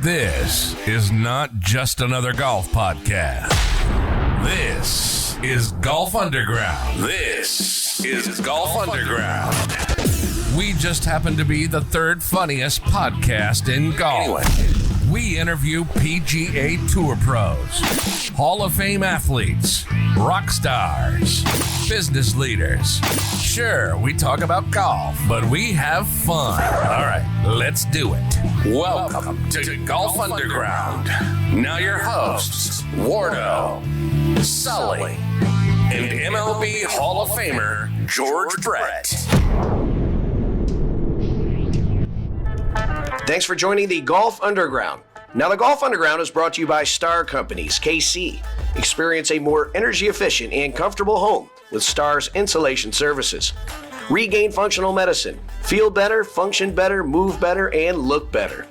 This is not just another golf podcast. This is Golf Underground. This is Golf Underground. We just happen to be the third funniest podcast in golf. We interview PGA Tour pros, Hall of Fame athletes, rock stars, business leaders. Sure, we talk about golf, but we have fun. All right, let's do it. Welcome to Golf Underground. Now your hosts, Wardo, Sully, and MLB Hall of Famer George Brett. Thanks for joining the Golf Underground. Now, the Golf Underground is brought to you by Star Companies, KC. Experience a more energy-efficient and comfortable home with Star's insulation services. Regain Functional Medicine. Feel better, function better, move better, and look better.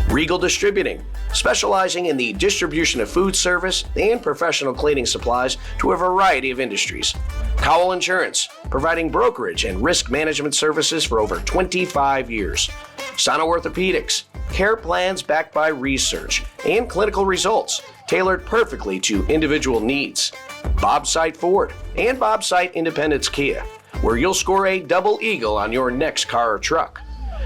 Regal Distributing, specializing in the distribution of food service and professional cleaning supplies to a variety of industries. Cowell Insurance, providing brokerage and risk management services for over 25 years. Sono Orthopedics, care plans backed by research and clinical results tailored perfectly to individual needs. Bob Sight Ford and Bob Sight Independence Kia, where you'll score a double eagle on your next car or truck.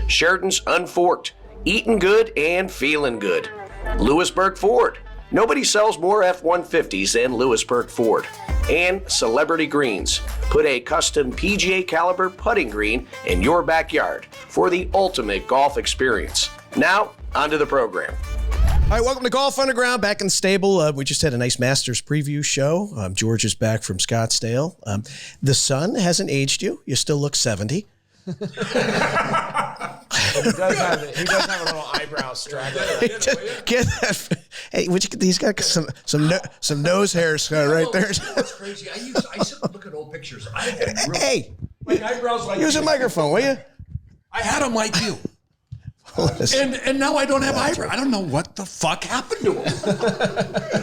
Sheridan's Unforked, eating good and feeling good. Lewisburg Ford, nobody sells more F-150s than Lewisburg Ford. And Celebrity Greens, put a custom PGA caliber putting green in your backyard for the ultimate golf experience. Now, onto the program. All right, welcome to Golf Underground, back in the stable. We just had a nice Masters preview show. George is back from Scottsdale. The sun hasn't aged you. You still look 70. He does have a little eyebrow straggler. Get that. Hey, he's got some nose hairs right there. That's crazy. I sit and look at old pictures. I had real, Hey, my eyebrows like use a microphone, will you? I had them like you. And now I don't have eyebrows. I don't know what the fuck happened to them.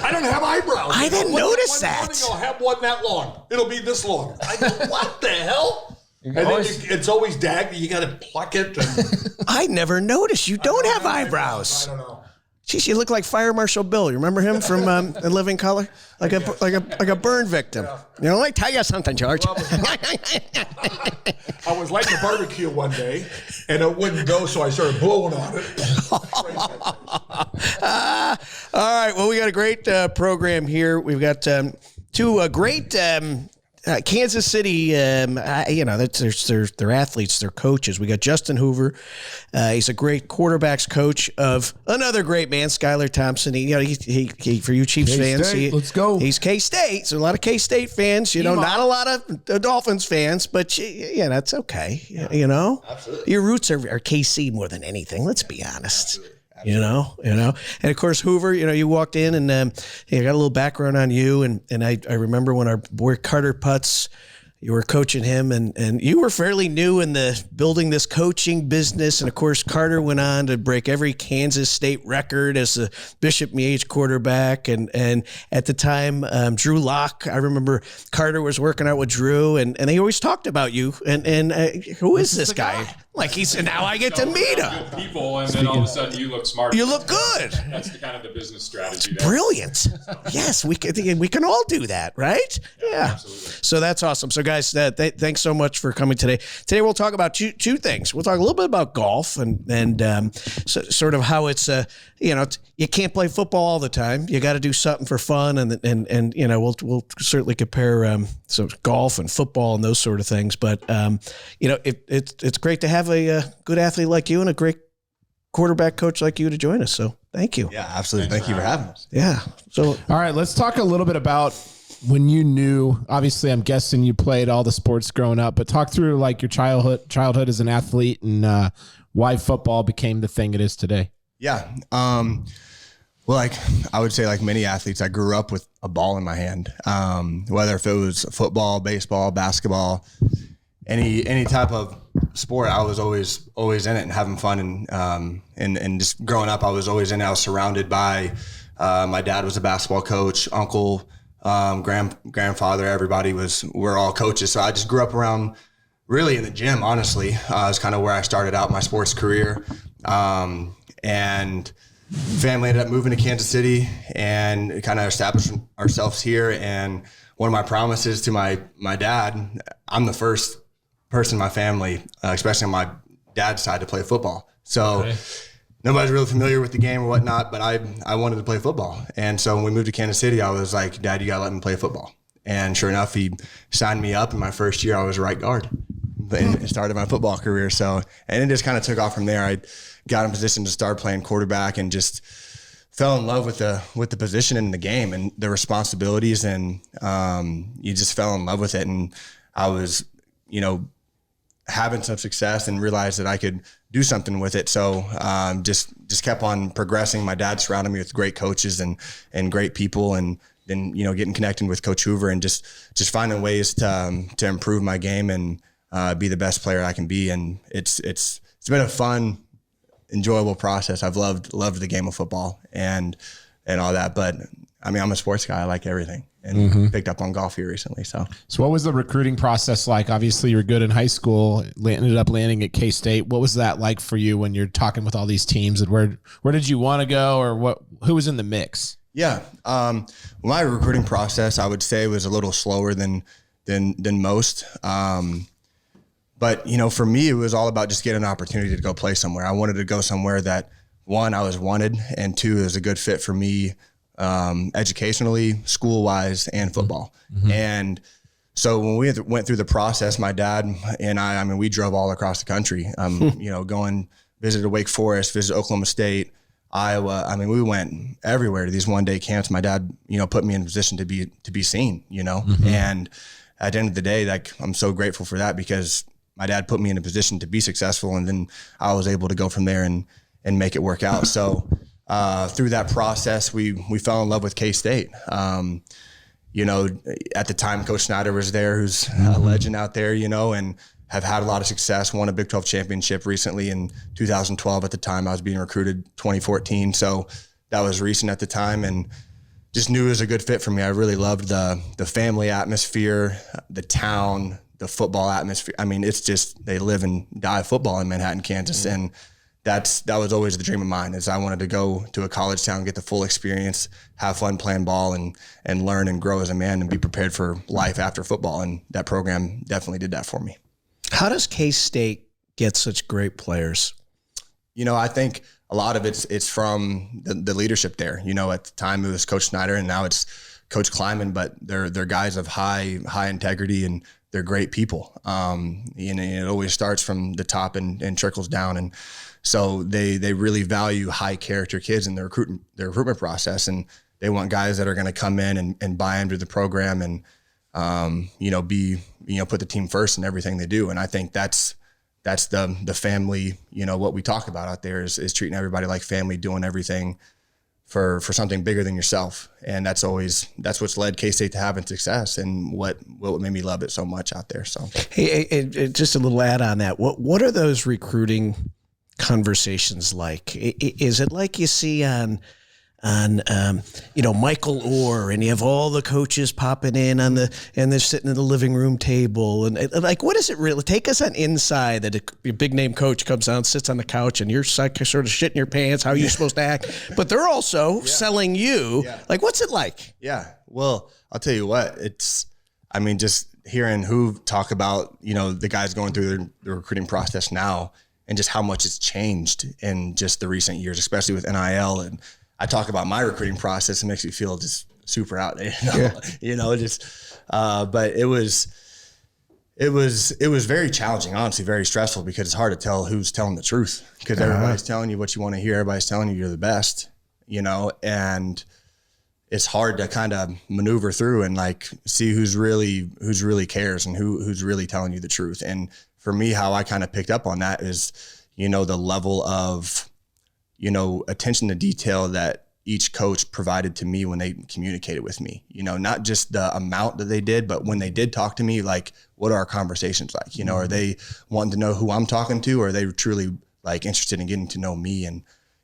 I don't have eyebrows. I didn't notice that. One morning I'll have one that long. It'll be this long. I go, what the hell? And then it's always dagged. You got to pluck it. I never noticed. You don't have eyebrows. I don't know. Jeez, you look like Fire Marshal Bill. You remember him from In Living Color? Like a burn victim. You know, let me tell you something, George. I was lighting a barbecue one day, and it wouldn't go, so I started blowing on it. All right. Well, we got a great program here. We've got two great Kansas City, that's they're athletes, they're coaches. We got Justin Hoover. He's a great quarterbacks coach of another great man, Skylar Thompson. He for you Chiefs fans, let's go. He's K-State, so a lot of K-State fans. Not a lot of Dolphins fans, but that's okay. Yeah. Absolutely. Your roots are KC more than anything. Let's be honest. Absolutely. You know, and of course Hoover, you walked in and I got a little background on you, and I remember when our boy Carter Putz, you were coaching him, and you were fairly new in the building this coaching business, and of course Carter went on to break every Kansas State record as a Bishop Miege quarterback, and at the time Drew Locke, I remember Carter was working out with Drew, and they always talked about you, and who is this guy? Like now I get to meet him. Good people, and then all of a sudden you look smart. You look good. That's the kind of the business strategy. Brilliant. Yes, we can all do that, right? Yeah. Absolutely. So that's awesome. So guys, thanks so much for coming today. Today we'll talk about two things. We'll talk a little bit about golf and sort of how it's you can't play football all the time. You got to do something for fun, and we'll certainly compare some golf and football and those sort of things. But it's great to have a good athlete like you and a great quarterback coach like you to join us. So thank you. Yeah, absolutely. Thank you for having us. Yeah. So all right, let's talk a little bit about when you knew. Obviously, I'm guessing you played all the sports growing up, but talk through like your childhood as an athlete and why football became the thing it is today. Yeah. Well, like I would say, like many athletes, I grew up with a ball in my hand. Whether if it was football, baseball, basketball, any type of sport, I was always in it and having fun. And just growing up, I was always in it. I was surrounded by my dad was a basketball coach, uncle, grandfather. We're all coaches. So I just grew up around really in the gym. Honestly, is kind of where I started out my sports career. And family ended up moving to Kansas City and kind of establishing ourselves here. And one of my promises to my dad, I'm the first person in my family, especially on my dad's side, to play football. So nobody's really familiar with the game or whatnot, but I wanted to play football. And so when we moved to Kansas City, I was like, Dad, you got to let me play football. And sure enough, he signed me up. In my first year, I was right guard and started my football career. So, and it just kind of took off from there. I got in position to start playing quarterback and just fell in love with the position and the game and the responsibilities. And you just fell in love with it. And I was, having some success and realized that I could do something with it. So just kept on progressing. My dad surrounded me with great coaches and great people, and then getting connected with Coach Hoover and just finding ways to improve my game and be the best player I can be. And it's been a fun, enjoyable process. I've loved the game of football and all that. But I mean, I'm a sports guy. I like everything. And picked up on golf here recently. So what was the recruiting process like? Obviously, you were good in high school, ended up landing at K-State. What was that like for you when you're talking with all these teams? And where did you want to go, or who was in the mix? Yeah, my recruiting process, I would say, was a little slower than most. But for me, it was all about just getting an opportunity to go play somewhere. I wanted to go somewhere that, one, I was wanted, and two, it was a good fit for me. Educationally, school-wise, and football. And so when we went through the process, my dad and I mean, we drove all across the country, going, visited Wake Forest, visited Oklahoma State, Iowa. I mean, we went everywhere to these one-day camps. My dad, put me in a position to be seen, and at the end of the day, like, I'm so grateful for that, because my dad put me in a position to be successful, and then I was able to go from there and make it work out. So through that process, we fell in love with K-State. At the time, Coach Snyder was there, who's a legend out there, and have had a lot of success, won a Big 12 championship recently in 2012. At the time, I was being recruited 2014. So that was recent at the time, and just knew it was a good fit for me. I really loved the family atmosphere, the town, the football atmosphere. I mean, it's just, they live and die football in Manhattan, Kansas. And that was always the dream of mine, is I wanted to go to a college town, get the full experience, have fun playing ball, and learn and grow as a man and be prepared for life after football. And that program definitely did that for me. How does K-State get such great players? I think a lot of it's from the leadership there. At the time it was Coach Snyder, and now it's Coach Kleiman, but they're guys of high integrity, and they're great people. It always starts from the top and trickles down. And so they really value high character kids in their recruitment process, and they want guys that are going to come in and buy into the program and put the team first in everything they do. And I think that's the family. What we talk about out there is treating everybody like family, doing everything for something bigger than yourself. And that's what's led K-State to having success, and what made me love it so much out there. So hey, just a little add on that. What are those recruiting conversations like? Is it like you see on Michael Orr, and you have all the coaches popping in and they're sitting at the living room table, and like, what is it really? Take us on inside, that a big name coach comes down, sits on the couch, and you're sort of shitting your pants. How are you supposed to act? But they're also selling you. Yeah. Like, what's it like? Yeah. Well, I'll tell you what, just hearing who talk about, the guys going through the recruiting process now, and just how much it's changed in just the recent years, especially with NIL. And I talk about my recruiting process, it makes me feel just super outdated, but it was very challenging, honestly, very stressful, because it's hard to tell who's telling the truth, because everybody's telling you what you want to hear. Everybody's telling you you're the best, and it's hard to kind of maneuver through and like see who's really cares and who's really telling you the truth. And for me, how I kind of picked up on that is, the level of, attention to detail that each coach provided to me when they communicated with me, not just the amount that they did, but when they did talk to me, like, what are our conversations like? Are they wanting to know who I'm talking to, or are they truly like interested in getting to know me and,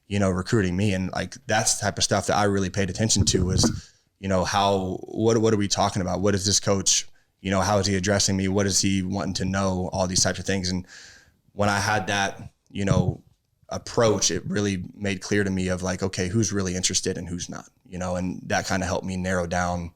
recruiting me? And like, that's the type of stuff that I really paid attention to was, what are we talking about? What is this coach, how is he addressing me? What is he wanting to know? All these types of things. And when I had that, approach, it really made clear to me of like, okay, who's really interested and who's not, you know, and that kind of helped me narrow down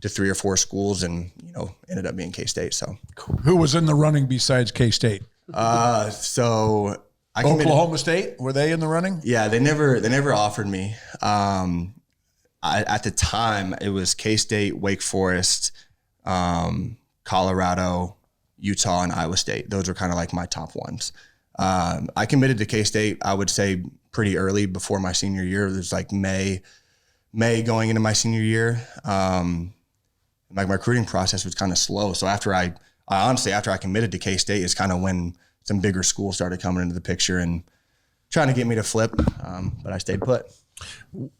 to 3 or 4 schools and, you know, ended up being K-State. So Who was in the running besides K-State? So I committed, Oklahoma State, were they in the running? yeah, they never offered me. At the time it was K-State, Wake Forest, Colorado, Utah, and Iowa State. Those were kind of like my top ones. I committed to K-State, I would say pretty early before my senior year. It was like May going into my senior year. Like my recruiting process was kind of slow. So after I committed to K-State is kind of when some bigger schools started coming into the picture and trying to get me to flip. But I stayed put.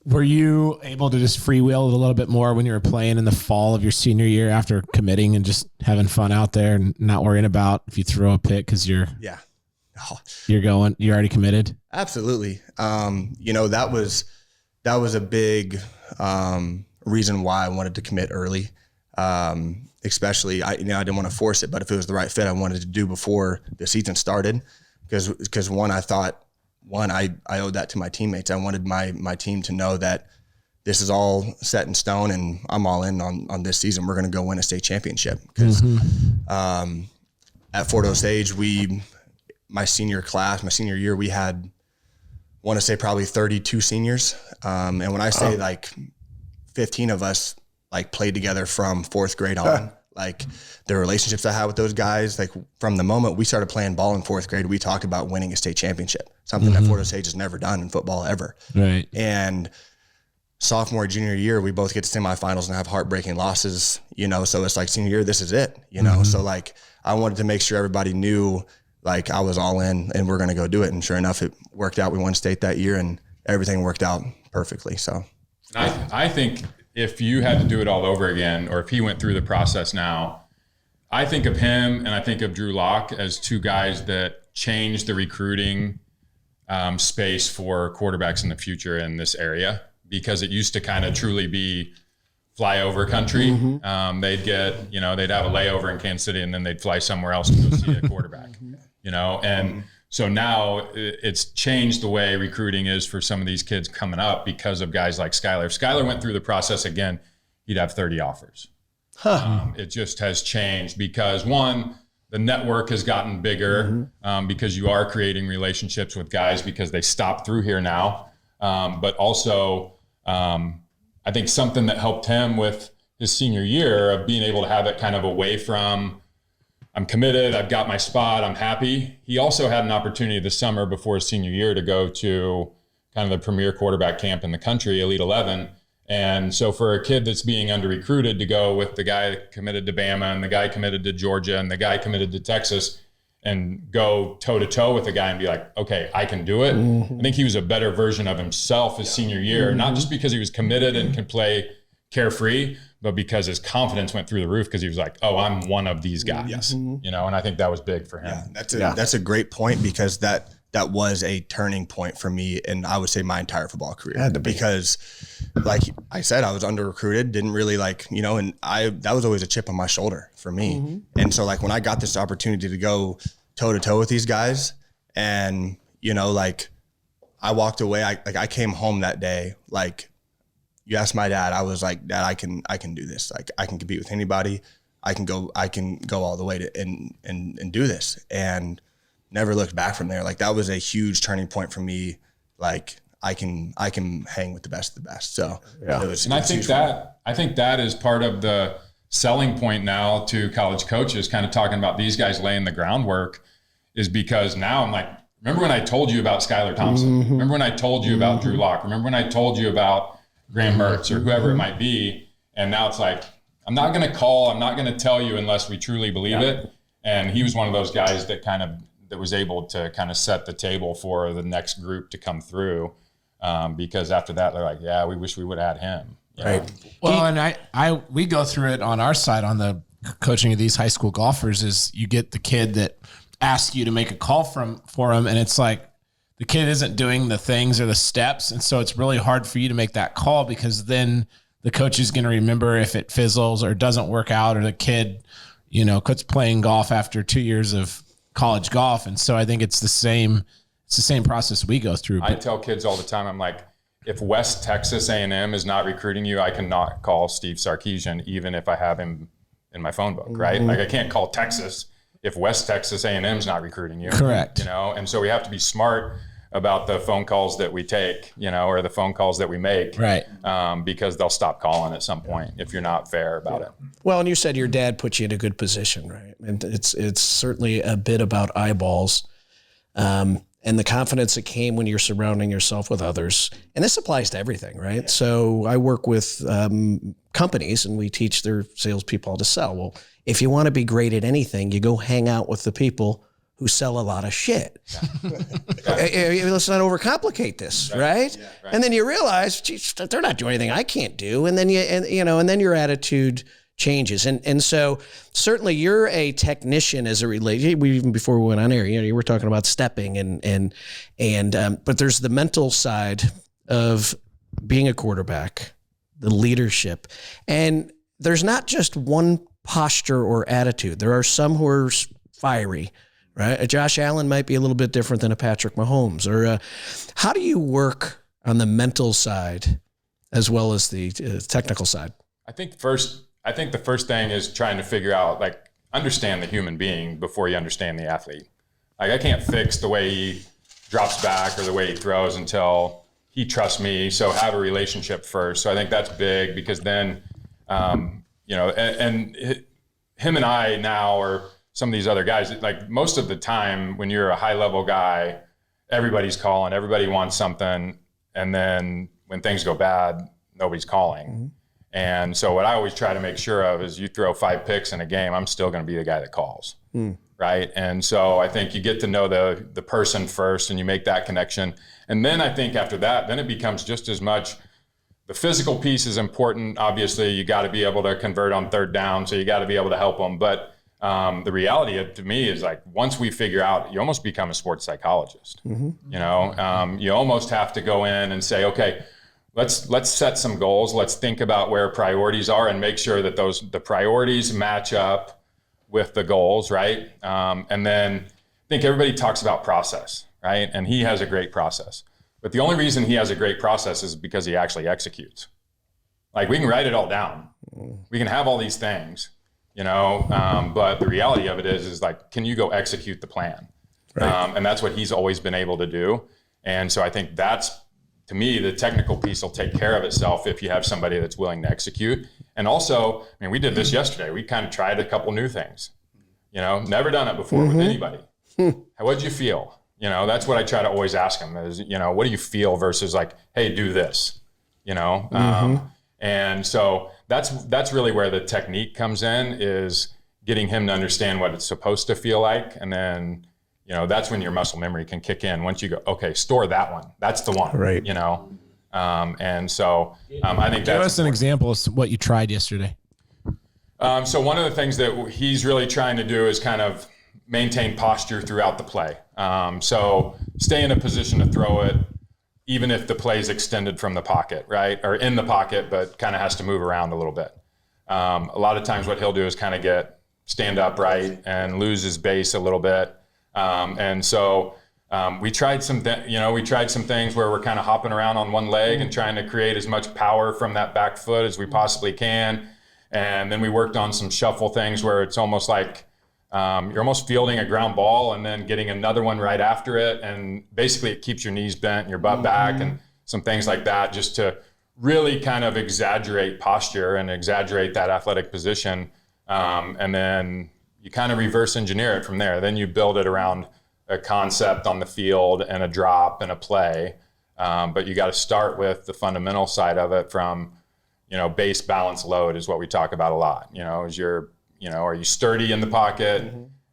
Were you able to just freewheel it a little bit more when you were playing in the fall of your senior year after committing and just having fun out there and not worrying about if you throw a pick because you're already committed? Absolutely. You know, that was a big reason why I wanted to commit early. Especially, I didn't want to force it, but if it was the right fit, I wanted to do before the season started because I owed that to my teammates. I wanted my team to know that this is all set in stone and I'm all in on this season. We're going to go win a state championship because at Fort Osage, my senior year, we had, I want to say probably 32 seniors. And when I say like 15 of us like played together from 4th grade on, like the relationships I had with those guys, like from the moment we started playing ball in 4th grade, we talked about winning a state championship, something that Fort Osage has never done in football ever. Right. And sophomore, junior year, we both get to semifinals and have heartbreaking losses, you know? So it's like senior year, this is it, you know? So like, I wanted to make sure everybody knew like I was all in and we're going to go do it. And sure enough, it worked out. We won state that year and everything worked out perfectly. So I think if you had to do it all over again, or if he went through the process now, I think of him and I think of Drew Lock as 2 guys that changed the recruiting space for quarterbacks in the future in this area, because it used to kind of truly be flyover country. They'd have a layover in Kansas City and then they'd fly somewhere else to go see a quarterback, you know? And so now it's changed the way recruiting is for some of these kids coming up because of guys like Skylar. If Skylar went through the process again, he'd have 30 offers. It just has changed because, one, the network has gotten bigger because you are creating relationships with guys because they stop through here now. But also, I think something that helped him with his senior year of being able to have it kind of away from, I'm committed, I've got my spot, I'm happy. He also had an opportunity this summer before his senior year to go to kind of the premier quarterback camp in the country, Elite 11. And so for a kid that's being under recruited to go with the guy committed to Bama and the guy committed to Georgia and the guy committed to Texas and go toe to toe with the guy and be like, okay, I can do it. I think he was a better version of himself his senior year, not just because he was committed and could play carefree, but because his confidence went through the roof because he was like, oh, I'm one of these guys, you know? And I think that was big for him. Yeah, that's a great point because that was a turning point for me. And I would say my entire football career, because like I said, I was under recruited, didn't really like, you know, and that was always a chip on my shoulder for me. And so like when I got this opportunity to go toe to toe with these guys and, you know, like I walked away, I came home that day, like you asked my dad, I was like, Dad, I can do this. Like I can compete with anybody. I can go all the way to and do this. And never looked back from there. Like that was a huge turning point for me. Like I can hang with the best of the best. So I think that is part of the selling point now to college coaches, kind of talking about these guys laying the groundwork, is because now I'm like, remember when I told you about Skylar Thompson? Remember when I told you about Drew Lock? Remember when I told you about Graham Mertz or whoever it might be? And now it's like, I'm not going to call, I'm not going to tell you unless we truly believe it. And he was one of those guys that was able to kind of set the table for the next group to come through. Because after that, they're like, yeah, we wish we would have had him. Right. Well, and we go through it on our side on the coaching of these high school golfers is you get the kid that asks you to make a call for him. And it's like the kid isn't doing the things or the steps. And so it's really hard for you to make that call because then the coach is going to remember if it fizzles or doesn't work out or the kid, you know, quits playing golf after 2 years of college golf. And so I think it's the same It's the same process we go through. I tell kids all the time, I'm like, if West Texas A&M is not recruiting you, I cannot call Steve Sarkisian, even if I have him in my phone book, right? Like I can't call Texas if West Texas A&M is not recruiting you. Correct. And so we have to be smart about the phone calls that we take, or the phone calls that we make, right? Because they'll stop calling at some point if you're not fair about it. Well, and you said your dad put you in a good position, right? And it's certainly a bit about eyeballs, and the confidence that came when you're surrounding yourself with others. And this applies to everything, right? Yeah. So I work with companies, and we teach their salespeople how to sell. Well, if you want to be great at anything, you go hang out with the people who sell a lot of shit. Yeah. Let's not overcomplicate this, right? Yeah, right? And then you realize, geez, they're not doing anything I can't do. And then and then your attitude changes. And so certainly you're a technician as it relates. Even before we went on air, you were talking about stepping but there's the mental side of being a quarterback, the leadership, and there's not just one posture or attitude. There are some who are fiery. Right, a Josh Allen might be a little bit different than a Patrick Mahomes. Or how do you work on the mental side as well as the technical side? I think the first thing is trying to figure out, like, understand the human being before you understand the athlete. Like, I can't fix the way he drops back or the way he throws until he trusts me. So have a relationship first. So I think that's big, because then, and him and I now are. Some of these other guys, like most of the time when you're a high level guy, everybody's calling, everybody wants something. And then when things go bad, nobody's calling. Mm-hmm. And so what I always try to make sure of is you throw 5 picks in a game, I'm still going to be the guy that calls. Right. And so I think you get to know the person first and you make that connection. And then I think after that, then it becomes just as much. The physical piece is important. Obviously you got to be able to convert on third down. So you got to be able to help them. But the reality to me is, like, once we figure out, you almost become a sports psychologist. Mm-hmm. You almost have to go in and say, okay, let's set some goals. Let's think about where priorities are and make sure that the priorities match up with the goals, right? And then I think everybody talks about process, right? And he has a great process. But the only reason he has a great process is because he actually executes. Like, we can write it all down. We can have all these things. But the reality of it is like, can you go execute the plan? Right. And that's what he's always been able to do. And so I think that's, to me, the technical piece will take care of itself if you have somebody that's willing to execute. And also, I mean, we did this yesterday. We kind of tried a couple new things, never done it before with anybody. How'd you feel? That's what I try to always ask them is, what do you feel versus like, hey, do this, and so that's really where the technique comes in, is getting him to understand what it's supposed to feel like. And then, that's when your muscle memory can kick in. Once you go, okay, store that one. That's the one, right? And so I think give us an example of what you tried yesterday. So one of the things that he's really trying to do is kind of maintain posture throughout the play. So stay in a position to throw it, even if the play's extended from the pocket, right? Or in the pocket, but kind of has to move around a little bit. A lot of times what he'll do is kind of stand upright and lose his base a little bit. And so we tried some things where we're kind of hopping around on one leg and trying to create as much power from that back foot as we possibly can. And then we worked on some shuffle things where it's almost like, you're almost fielding a ground ball and then getting another one right after it. And basically it keeps your knees bent and your butt back and some things like that, just to really kind of exaggerate posture and exaggerate that athletic position. And then you kind of reverse engineer it from there. Then you build it around a concept on the field and a drop and a play. But you got to start with the fundamental side of it from, base, balance, load is what we talk about a lot. Are you sturdy in the pocket,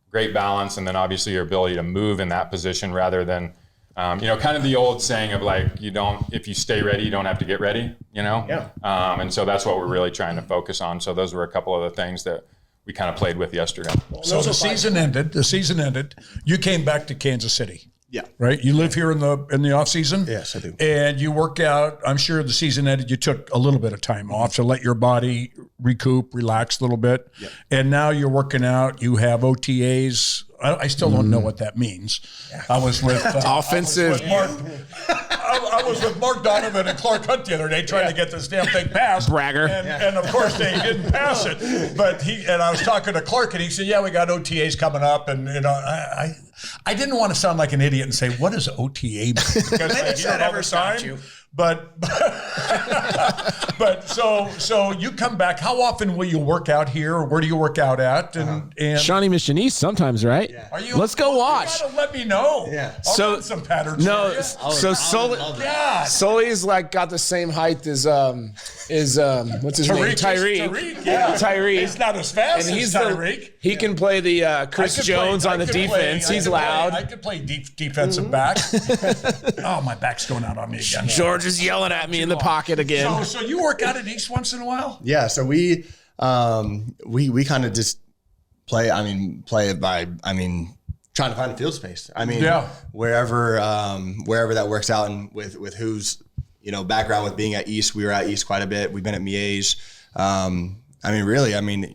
great balance, and then obviously your ability to move in that position rather than, kind of the old saying of like, if you stay ready, you don't have to get ready, Yeah. And so that's what we're really trying to focus on. So those were a couple of the things that we kind of played with yesterday. So the season ended. You came back to Kansas City. Yeah. Right. You live here in the off season. Yes, I do. And you work out. I'm sure the season ended. You took a little bit of time off to let your body recoup, relax a little bit. Yep. And now you're working out. You have OTAs. I still don't know what that means. I was with Offensive. I was with Mark Donovan and Clark Hunt the other day trying to get this damn thing passed. Bragger. And of course they didn't pass it. But I was talking to Clark and he said, yeah, we got OTAs coming up. And I didn't want to sound like an idiot and say, what does OTA mean? Because I hear it all the time. But so you come back. How often will you work out here? Or where do you work out at? And Shawnee Mission East sometimes, right? Yeah. are you? Let's go watch. You gotta let me know. Yeah. I'll run some patterns. No, for you. so Sully, God. Sully's like got the same height as what's his name? Tyreek. Yeah. Tyreek. He's not as fast And he's as Tyreek. he can play the Chris Jones on the defense. He's loud. I could play defensive back. Oh, my back's going out on me again. George is yelling at me in the pocket again. So you work out at East once in a while? Yeah. So we kind of just play it by, trying to find a field space. Wherever that works out, and with who's, background with being at East, we were at East quite a bit. We've been at Miege.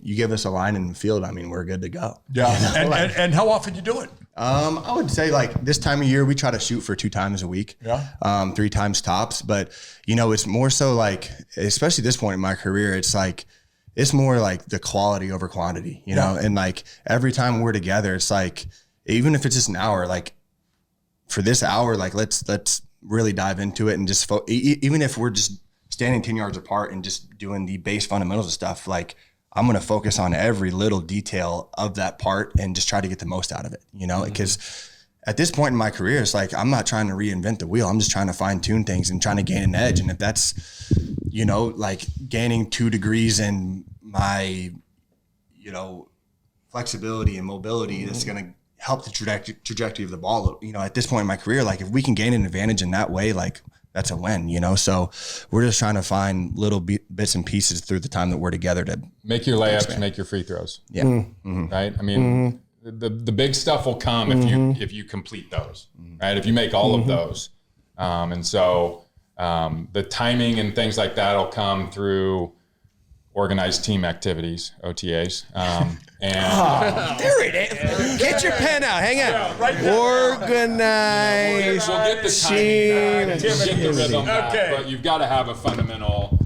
You give us a line in the field, we're good to go. Yeah. And how often you do it? I would say like this time of year, we try to shoot for 2 times a week. Yeah. 3 times tops. But, it's more so like, especially this point in my career, it's more like the quality over quantity, know, and like every time we're together, it's like, even if it's just an hour, like for this hour, like let's really dive into it and just, even if we're just standing 10 yards apart and just doing the base fundamentals of stuff, like I'm going to focus on every little detail of that part and just try to get the most out of it, because at this point in my career, it's like, I'm not trying to reinvent the wheel. I'm just trying to fine tune things and trying to gain an edge. And if that's, like gaining 2 degrees in my, flexibility and mobility, that's going to help the trajectory of the ball. At this point in my career, like if we can gain an advantage in that way, like that's a win, so we're just trying to find little bits and pieces through the time that we're together to make your layups, make your free throws. Yeah. Mm-hmm. Right. The big stuff will come if you complete those, right? If you make all of those. The timing and things like that will come through organized team activities, OTAs. There it is. Get your pen out. Hang on. Yeah, right Organized We'll get the timing back, we'll get the rhythm back, but you've got to have a fundamental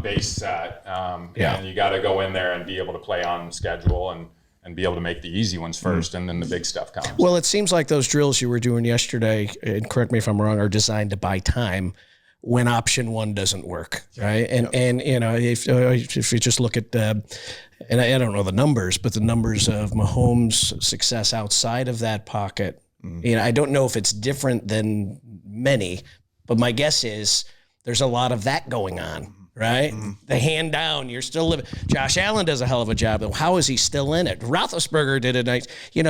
base set. And you got to go in there and be able to play on schedule and be able to make the easy ones first, and then the big stuff comes. Well, it seems like those drills you were doing yesterday, and correct me if I'm wrong, are designed to buy time when option 1 doesn't work, right? And if you just look at, and I don't know the numbers, but the numbers of Mahomes' success outside of that pocket, I don't know if it's different than many, but my guess is there's a lot of that going on. Right? The hand down, you're still living. Josh Allen does a hell of a job. How is he still in it? Roethlisberger did a nice,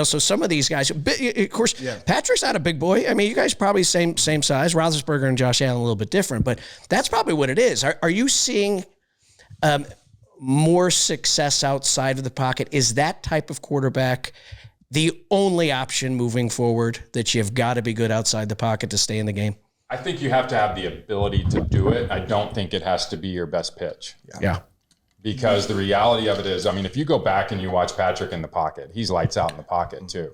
so some of these guys, of course, Patrick's not a big boy. You guys probably same size. Roethlisberger and Josh Allen a little bit different, but that's probably what it is. Are you seeing more success outside of the pocket? Is that type of quarterback the only option moving forward, that you've got to be good outside the pocket to stay in the game? I think you have to have the ability to do it. I don't think it has to be your best pitch. Yeah. Because the reality of it is, if you go back and you watch Patrick in the pocket, he's lights out in the pocket too.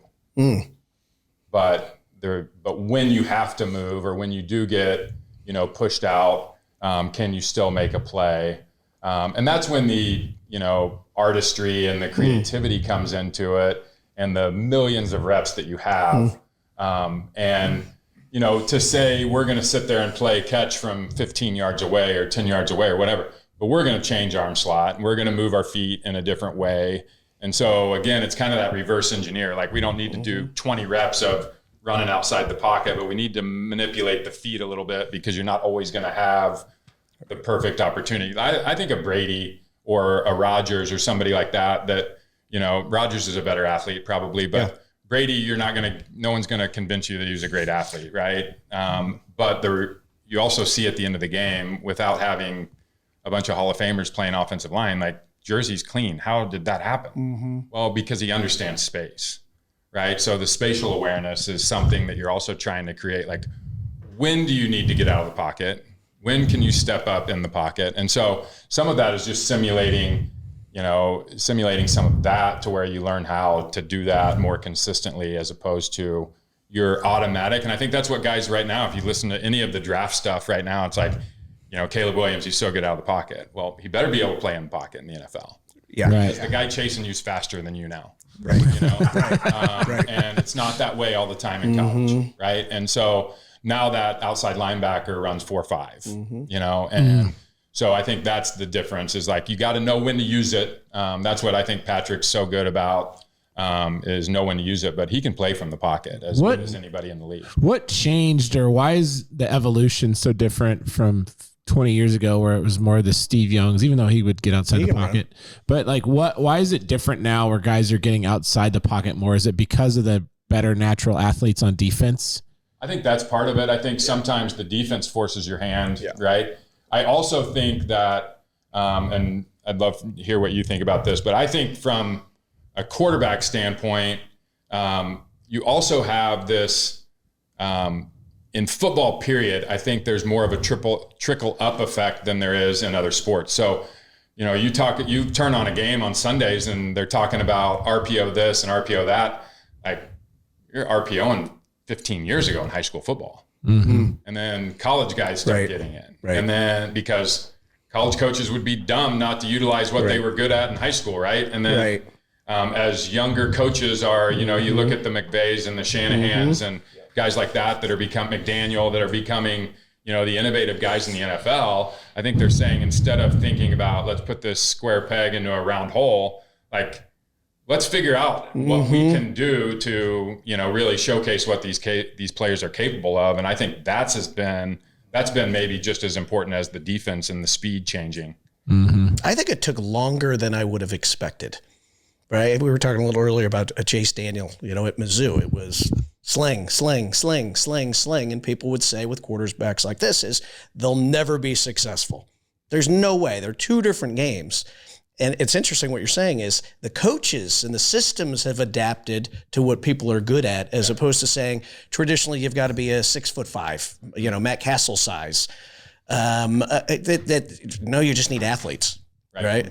But when you have to move, or when you do get, pushed out, can you still make a play? And that's when the, artistry and the creativity comes into it, and the millions of reps that you have. To say we're going to sit there and play catch from 15 yards away or 10 yards away or whatever, but we're going to change arm slot and we're going to move our feet in a different way. And so again, it's kind of that reverse engineer. Like, we don't need to do 20 reps of running outside the pocket, but we need to manipulate the feet a little bit, because you're not always going to have the perfect opportunity. I think of Brady or a Rodgers or somebody like that, Rodgers is a better athlete probably, but Brady, no one's going to convince you that he was a great athlete, right? But you also see at the end of the game, without having a bunch of Hall of Famers playing offensive line, like, jersey's clean. How did that happen? Well, because he understands space, right? So the spatial awareness is something that you're also trying to create. Like, when do you need to get out of the pocket? When can you step up in the pocket? And so some of that is just simulating some of that to where you learn how to do that more consistently, as opposed to your automatic. And I think that's what guys right now, if you listen to any of the draft stuff right now, it's like, Caleb Williams, he's so good out of the pocket. Well, he better be able to play in the pocket in the NFL. Yeah. Right. The guy chasing you's faster than you now. Right. Right. And it's not that way all the time in college. Right. And so now that outside linebacker runs 4.5, and so I think that's the difference, is like, you got to know when to use it. That's what I think Patrick's so good about, is know when to use it, but he can play from the pocket as good as anybody in the league. What changed, or why is the evolution so different from 20 years ago, where it was more the Steve Youngs, even though he would get outside the pocket? But like, why is it different now where guys are getting outside the pocket more? Is it because of the better natural athletes on defense? I think that's part of it. I think sometimes the defense forces your hand, right? I also think that, and I'd love to hear what you think about this, but I think from a quarterback standpoint, you also have this, in football period, I think there's more of a trickle up effect than there is in other sports. So, you turn on a game on Sundays and they're talking about RPO this and RPO that. Like, you're RPOing 15 years ago in high school football. And then college guys start getting in. Right. And then, because college coaches would be dumb not to utilize what they were good at in high school, right? And then as younger coaches are, you look at the McVays and the Shanahans and guys like that are McDaniel, that are becoming, the innovative guys in the NFL. I think they're saying, instead of thinking about, let's put this square peg into a round hole, like, let's figure out what we can do to, really showcase what these players are capable of. And I think that's been maybe just as important as the defense and the speed changing. I think it took longer than I would have expected. Right? We were talking a little earlier about Chase Daniel, at Mizzou. It was sling, sling, sling, sling, sling. And people would say with quarterbacks like this is they'll never be successful. There's no way. They're two different games. And it's interesting what you're saying is the coaches and the systems have adapted to what people are good at, as opposed to saying traditionally you've got to be a 6'5", Matt Castle size. No, you just need athletes, right?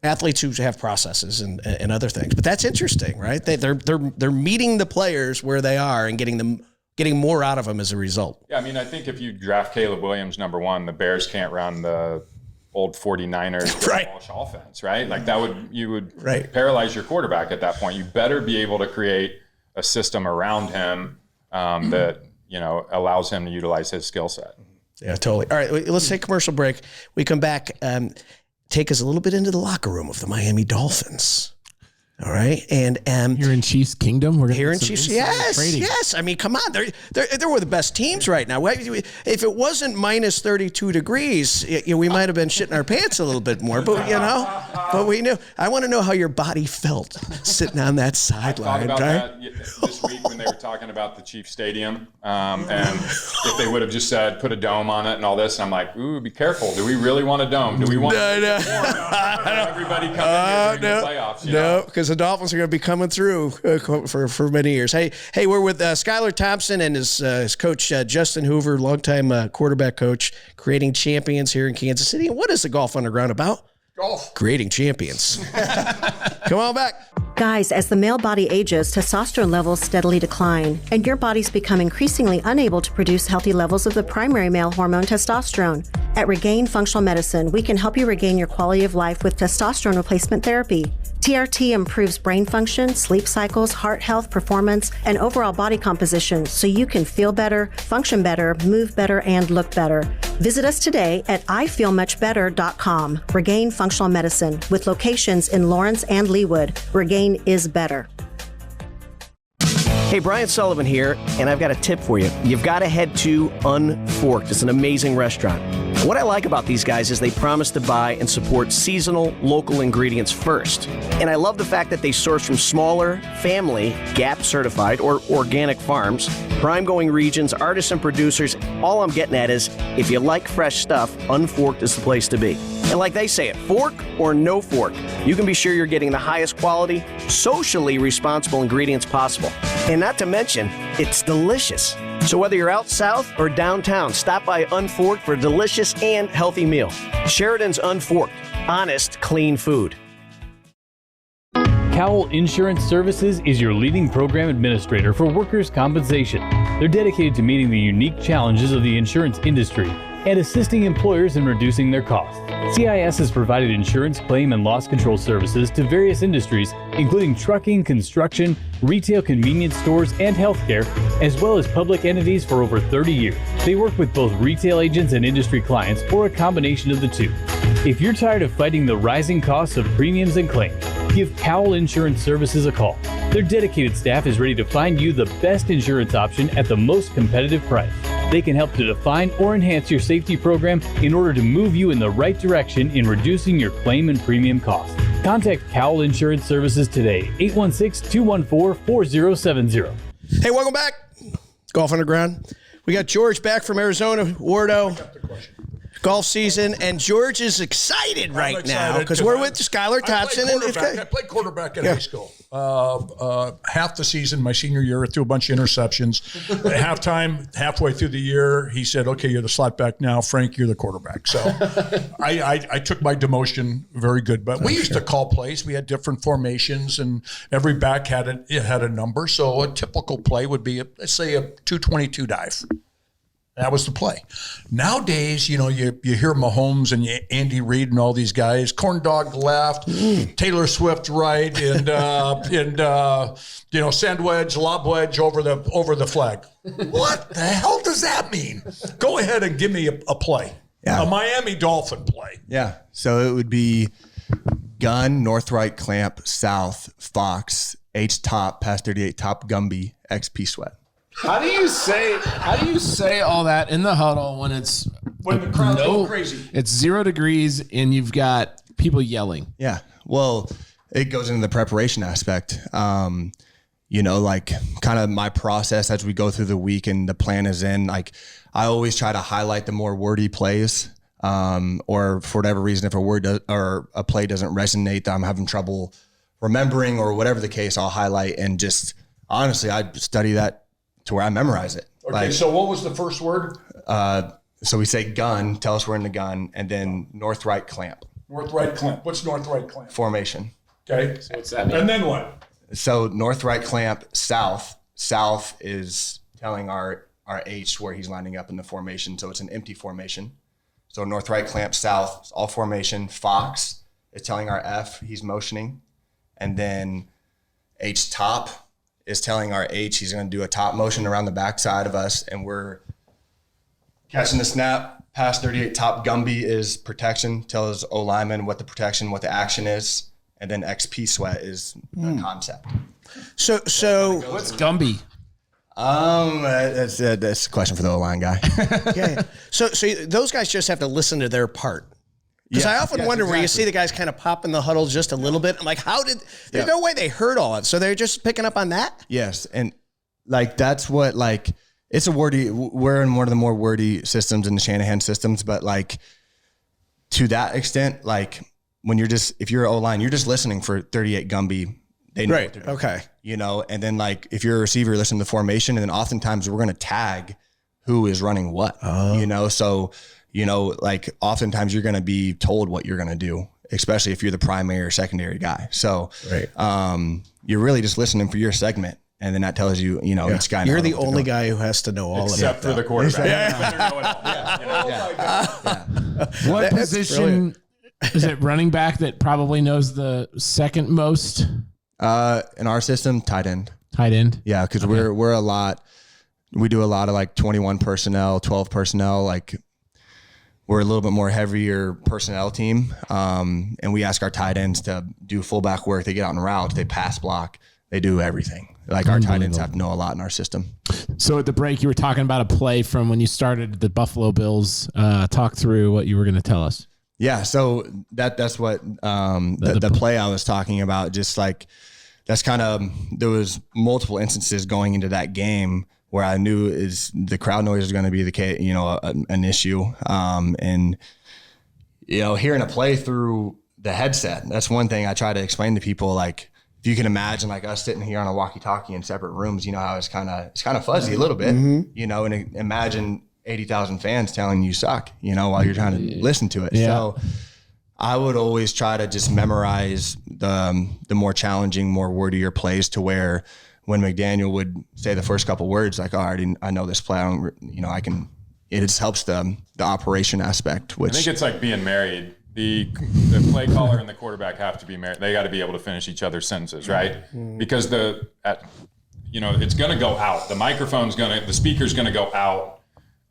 Athletes who have processes and other things. But that's interesting, right? They're meeting the players where they are and getting more out of them as a result. Yeah, I mean, I think if you draft Caleb Williams number 1, the Bears can't run the old 49ers offense, right? Like you would paralyze your quarterback at that point. You better be able to create a system around him that allows him to utilize his skill set. Yeah, totally. All right, let's take a commercial break. We come back. Take us a little bit into the locker room of the Miami Dolphins. All right, and here in Chiefs Kingdom, we're here in Chiefs. Yes. I mean, come on, they're one of the best teams right now. If it wasn't minus 32 degrees, we might have been shitting our pants a little bit more. But but we knew. I want to know how your body felt sitting on that sideline. I thought about that this week when they were talking about the Chiefs Stadium, and if they would have just said put a dome on it and all this, I'm like, ooh, be careful. Do we really want a dome? Do we want everybody come in here during the playoffs? No, because the Dolphins are going to be coming through for many years. Hey, we're with Skylar Thompson and his coach, Justin Hoover, longtime quarterback coach, creating champions here in Kansas City. And what is the Golf Underground about? Golf. Creating champions. Come on back. Guys, as the male body ages, testosterone levels steadily decline, and your bodies become increasingly unable to produce healthy levels of the primary male hormone testosterone. At Regain Functional Medicine, we can help you regain your quality of life with testosterone replacement therapy. TRT improves brain function, sleep cycles, heart health, performance, and overall body composition so you can feel better, function better, move better, and look better. Visit us today at ifeelmuchbetter.com. Regain Functional Medicine, with locations in Lawrence and Leawood. Regain is better. Hey, Brian Sullivan here, and I've got a tip for you. You've got to head to Unforked. It's an amazing restaurant. What I like about these guys is they promise to buy and support seasonal, local ingredients first. And I love the fact that they source from smaller, family, GAP certified, or organic farms, prime going regions, artisan producers. All I'm getting at is, if you like fresh stuff, Unforked is the place to be. And like they say it, fork or no fork, you can be sure you're getting the highest quality, socially responsible ingredients possible. And not to mention, it's delicious. So whether you're out south or downtown, stop by Unforked for a delicious and healthy meal. Sheridan's Unforked. Honest, clean food. Cowell Insurance Services is your leading program administrator for workers' compensation. They're dedicated to meeting the unique challenges of the insurance industry and assisting employers in reducing their costs. CIS has provided insurance, claim, and loss control services to various industries, including trucking, construction, retail convenience stores, and healthcare, as well as public entities for over 30 years. They work with both retail agents and industry clients, or a combination of the two. If you're tired of fighting the rising costs of premiums and claims, give Cowell Insurance Services a call. Their dedicated staff is ready to find you the best insurance option at the most competitive price. They can help to define or enhance your safety program in order to move you in the right direction in reducing your claim and premium costs. Contact Cowell Insurance Services today, 816-214-4070. Hey, welcome back. Golf Underground. We got George back from Arizona, Wardo. Golf season, and George is excited right now because we're with Skylar Thompson. I played quarterback in high school. Half the season, my senior year, I threw a bunch of interceptions. At halftime, halfway through the year, he said, "Okay, you're the slot back now. Frank, you're the quarterback." So I took my demotion very good. But we used to call plays. We had different formations, and every back had a number. So a typical play would be, let's say, a 222 dive. That was the play. Nowadays, you hear Mahomes and Andy Reid and all these guys, corn dog left, Taylor Swift right, and sand wedge, lob wedge over the flag. What the hell does that mean? Go ahead and give me a play. Yeah. A Miami Dolphin play. Yeah. So it would be gun, north right clamp, south, fox, H top, past 38 top, Gumby, XP sweat. How do you say all that in the huddle when the crowd's going crazy? It's 0 degrees and you've got people yelling. Yeah. Well, it goes into the preparation aspect. Like kind of my process as we go through the week and the plan is in, like I always try to highlight the more wordy plays. Or for whatever reason, if a word or a play doesn't resonate, that I'm having trouble remembering or whatever the case, I'll highlight and just honestly, I study that to where I memorize it. Okay, so what was the first word? So we say gun, tell us we're in the gun, and then north right clamp. North right clamp. What's north right clamp? Formation. Okay. So what's that mean? And then what? So north right clamp, south. South is telling our H where he's lining up in the formation. So it's an empty formation. So north right clamp, south, all formation. Fox is telling our F, he's motioning. And then H top is telling our H he's going to do a top motion around the backside of us, and we're catching the snap. Past 38 top Gumby is protection, tells O lineman what the protection, what the action is, and then XP sweat is the concept. So what's Gumby? That's a question for the O line guy. Yeah. So those guys just have to listen to their part. Because I often wonder where you see the guys kind of pop in the huddle just a little bit. I'm like, there's no way they heard all it. So they're just picking up on that? Yes. And like, that's what, like, it's a wordy, we're in one of the more wordy systems in the Shanahan systems, but like to that extent, like when if you're O-line, you're just listening for 38 Gumby. They know what they're doing, okay. And then like, if you're a receiver, you're listening to the formation, and then oftentimes we're going to tag who is running what, so like oftentimes you're going to be told what you're going to do, especially if you're the primary or secondary guy. So you're really just listening for your segment. And then that tells you, each guy. You're the only guy who has to know all of it. Except for the quarterback. What position is it, running back, that probably knows the second most? In our system, tight end. Tight end? Yeah, because we do a lot of like 21 personnel, 12 personnel, like we're a little bit more heavier personnel team. And we ask our tight ends to do fullback work. They get out in routes, they pass block, they do everything. Like our tight ends have to know a lot in our system. So at the break, you were talking about a play from when you started the Buffalo Bills. Talk through what you were going to tell us. Yeah, so that's what the play I was talking about. Just like that's kind of, there was multiple instances going into that game where I knew the crowd noise is going to be an issue, and hearing a play through the headset. That's one thing I try to explain to people. Like, if you can imagine, like us sitting here on a walkie-talkie in separate rooms, how it's kind of fuzzy a little bit, and imagine 80,000 fans telling you suck, while you're trying to listen to it. Yeah. So I would always try to just memorize the more challenging, more wordier plays, to where when McDaniel would say the first couple words, like, oh, I know this play, I can, it just helps the operation aspect, which I think it's like being married. The play caller and the quarterback have to be married. They got to be able to finish each other's sentences, right? Because it's going to go out. The speaker's going to go out,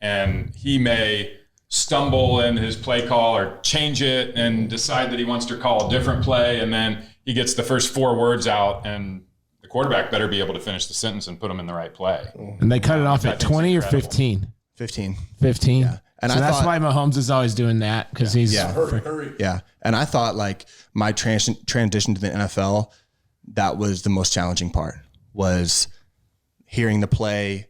and he may stumble in his play call or change it and decide that he wants to call a different play, and then he gets the first 4 words out, and the quarterback better be able to finish the sentence and put them in the right play. And they cut it off at 20 or 15? 15. 15. Yeah. And so that's why Mahomes is always doing that, because he's hurry. Yeah. And I thought, like, my transition to the NFL, that was the most challenging part, was hearing the play,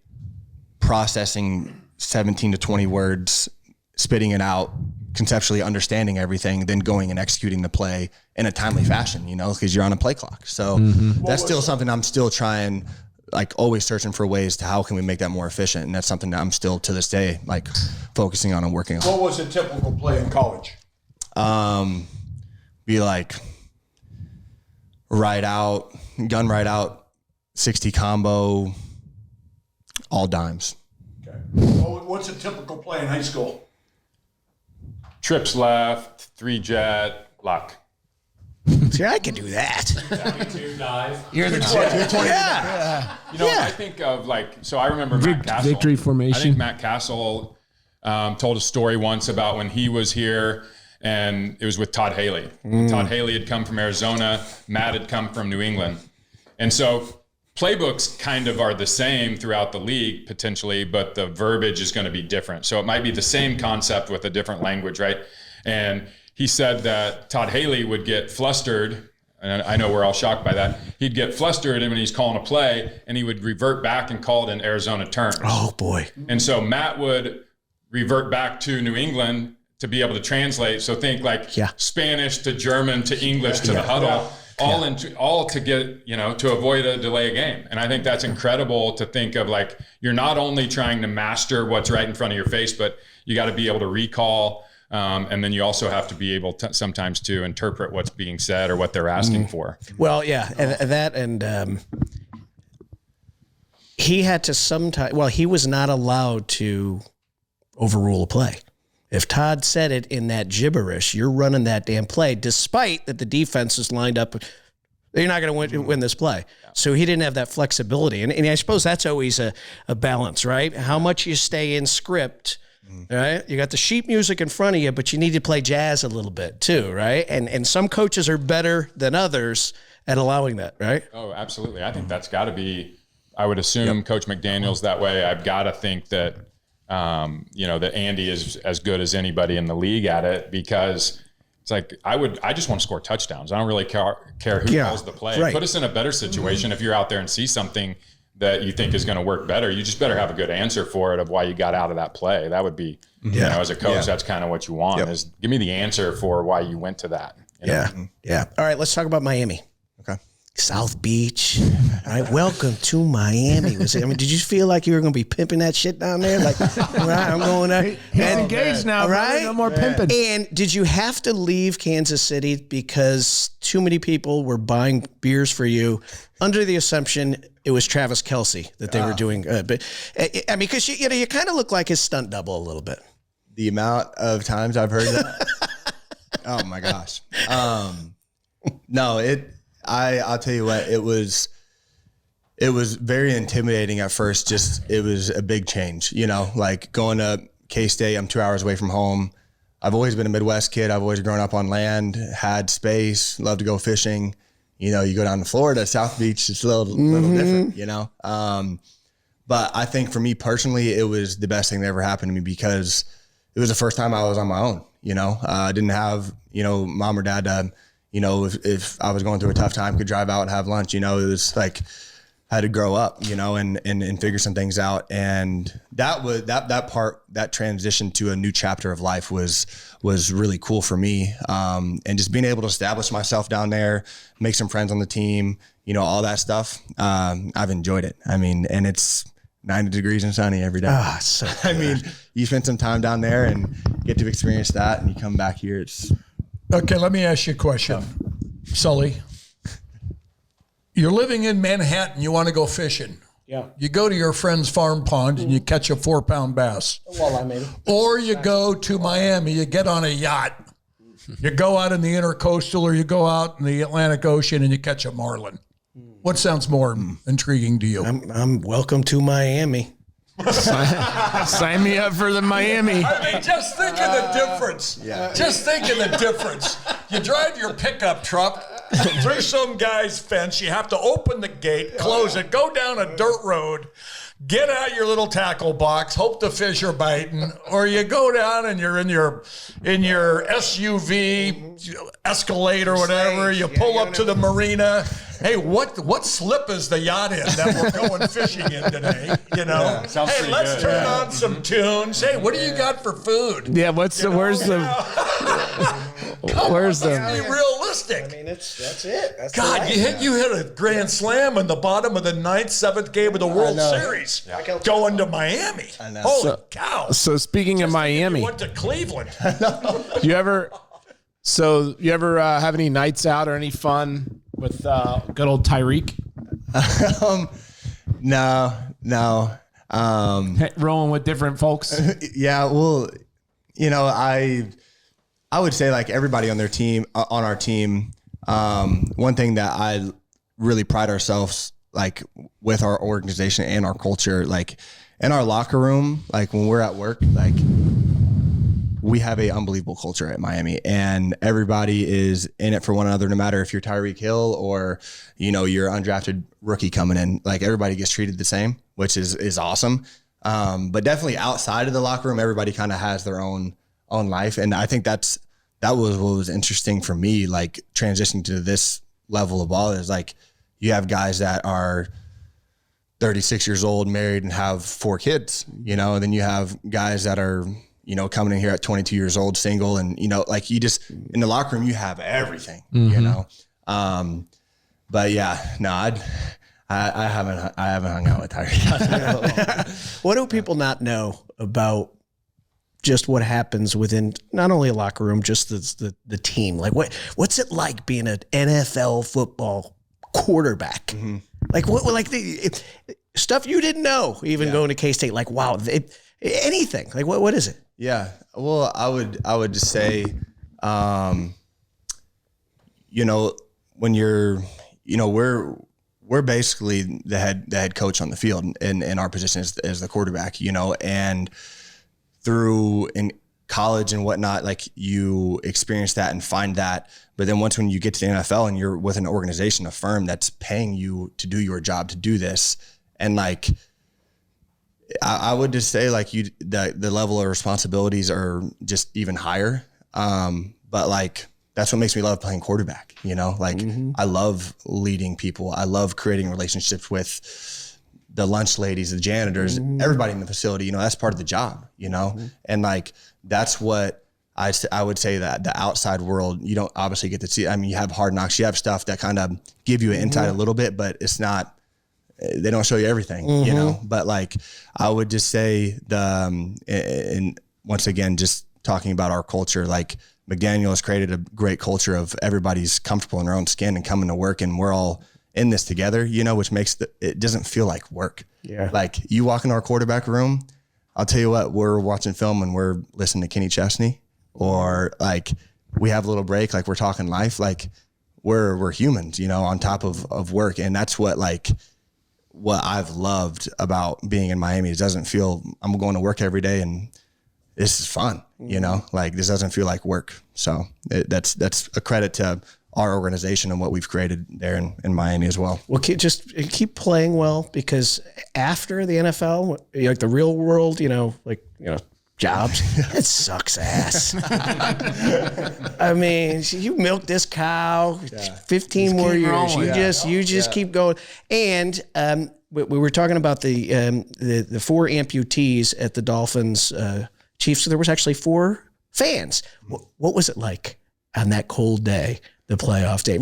processing 17 to 20 words, spitting it out, conceptually understanding everything, then going and executing the play in a timely fashion, because you're on a play clock. So that's still something I'm still trying, like, always searching for ways to how can we make that more efficient. And that's something that I'm still to this day, like, focusing on and working on. What was a typical play in college? Be like gun right out, 60 combo, all dimes. Okay. Well, what's a typical play in high school? Trips left, 3 jet, lock. See, I can do that. 72 dive. You're the jet. Yeah. I think of, so I remember Matt Castle. Victory formation. I think Matt Castle told a story once about when he was here, and it was with Todd Haley. Todd Haley had come from Arizona. Matt had come from New England. And so playbooks kind of are the same throughout the league, potentially, but the verbiage is going to be different. So it might be the same concept with a different language, right? And he said that Todd Haley would get flustered, and I know we're all shocked by that. He'd get flustered when he's calling a play, and he would revert back and call it in Arizona terms. Oh, boy. And so Matt would revert back to New England to be able to translate. So think Spanish to German to English to the huddle, all to get, to avoid a delay a game. And I think that's incredible to think of, like, you're not only trying to master what's right in front of your face, but you got to be able to recall. And then you also have to be able to sometimes to interpret what's being said or what they're asking for. Well, yeah, and he had to sometimes. Well, he was not allowed to overrule a play. If Todd said it in that gibberish, you're running that damn play, despite that the defense is lined up. You're not going to win this play. Yeah. So he didn't have that flexibility, and I suppose that's always a balance, right? How much you stay in script. Right, you got the sheet music in front of you, but you need to play jazz a little bit too, right? And some coaches are better than others at allowing that, right? Oh, absolutely. I think that's got to be. I would assume Coach McDaniel's that way. I've got to think that that Andy is as good as anybody in the league at it, because it's like I just want to score touchdowns. I don't really care who calls the play. Right. Put us in a better situation. If you're out there and see something that you think is going to work better, you just better have a good answer for it of why you got out of that play. That would be, as a coach, that's kind of what you want is give me the answer for why you went to that. Yeah. All right, let's talk about Miami. Okay. South Beach. All right, welcome to Miami. Did you feel like you were going to be pimping that shit down there? Like, all right, I'm going there. He's engaged now, right? No more pimping. And did you have to leave Kansas City because too many people were buying beers for you under the assumption it was Travis Kelce that they were doing? But I mean, because you kind of look like his stunt double a little bit. The amount of times I've heard that. Oh my gosh. No, I'll tell you what, it was very intimidating at first. Just, it was a big change, like going to K-State, I'm 2 hours away from home. I've always been a Midwest kid. I've always grown up on land, had space, loved to go fishing. you go down to Florida, South Beach, it's a little different, but I think for me personally, it was the best thing that ever happened to me because it was the first time I was on my own, I didn't have, mom or dad to, if I was going through a tough time, could drive out and have lunch, it was like, I had to grow up, and figure some things out. And that was that transition to a new chapter of life was really cool for me. And just being able to establish myself down there, make some friends on the team, all that stuff. I've enjoyed it. And it's 90 degrees and sunny every day. So you spend some time down there and get to experience that, and you come back here. It's okay. Let me ask you a question, Sully. You're living in Manhattan. You want to go fishing. Yeah. You go to your friend's farm pond and you catch a 4-pound bass. Walleye, maybe. Or you go to Miami. You get on a yacht. You go out in the intercoastal, or you go out in the Atlantic Ocean and you catch a marlin. What sounds more intriguing to you? I'm welcome to Miami. Sign me up for the Miami. Just think of the difference. Yeah. Just think of the difference. You drive your pickup truck through some guy's fence. You have to open the gate, close it, go down a dirt road, get out your little tackle box, hope the fish are biting, or you go down and you're in your SUV Escalade or whatever. You pull up to the marina. Hey, what slip is the yacht in that we're going fishing in today? Hey, let's turn on some tunes. Hey, what do you got for food? Yeah, where's the Be realistic. That's it. That's God, you hit a grand slam in the bottom of the 9th, 7th game of the World Series, going to Miami. Holy cow! So speaking of Miami, went to Cleveland. you ever have any nights out or any fun with good old Tyreek? No. Rolling with different folks. Yeah, well, I would say like everybody on our team, one thing that I really pride ourselves like with our organization and our culture, like in our locker room, like when we're at work, like we have a unbelievable culture at Miami, and everybody is in it for one another, no matter if you're Tyreek Hill or, you're undrafted rookie coming in, like everybody gets treated the same, which is awesome. But definitely outside of the locker room, everybody kind of has their own life. And I think that was what was interesting for me, like transitioning to this level of ball is like, you have guys that are 36 years old, married, and have 4 kids, and then you have guys that are, coming in here at 22 years old, single, and, like you just, in the locker room, you have everything, but yeah, no, I haven't hung out with Tyreek. What do people not know about just what happens within not only a locker room, just the team? Like what's it like being an NFL football quarterback? Mm-hmm. Like the stuff you didn't know, even going to K-State, like, wow, anything like what is it? Yeah. Well, I would just say, when you're, we're basically the head coach on the field in our position as the quarterback, and through in college and whatnot, like you experience that and find that. But then when you get to the NFL and you're with an organization, a firm that's paying you to do your job, to do this. And like, I would just say like the level of responsibilities are just even higher. But like, that's what makes me love playing quarterback, I love leading people. I love creating relationships with the lunch ladies, the janitors, everybody in the facility, that's part of the job, and like, that's what I would say that the outside world, you don't obviously get to see. I mean, you have Hard Knocks, you have stuff that kind of give you an insight a little bit, but it's not, they don't show you everything, but like, I would just say and once again, just talking about our culture, like McDaniel has created a great culture of everybody's comfortable in their own skin and coming to work, and we're all in this together, which makes it doesn't feel like work. Yeah. Like you walk into our quarterback room, I'll tell you what, we're watching film and we're listening to Kenny Chesney, or like we have a little break, like we're talking life, like we're humans, on top of work. And that's what I've loved about being in Miami. It doesn't feel, I'm going to work every day and this is fun, like this doesn't feel like work. So that's a credit to our organization and what we've created there in Miami as well. Well, keep playing well, because after the NFL, like the real world, jobs, it sucks ass. I mean, you milk this cow, 15 more years. You just keep going. And we were talking about the 4 amputees at the Dolphins Chiefs. So there was actually 4 fans. What was it like on that cold day, the playoff day?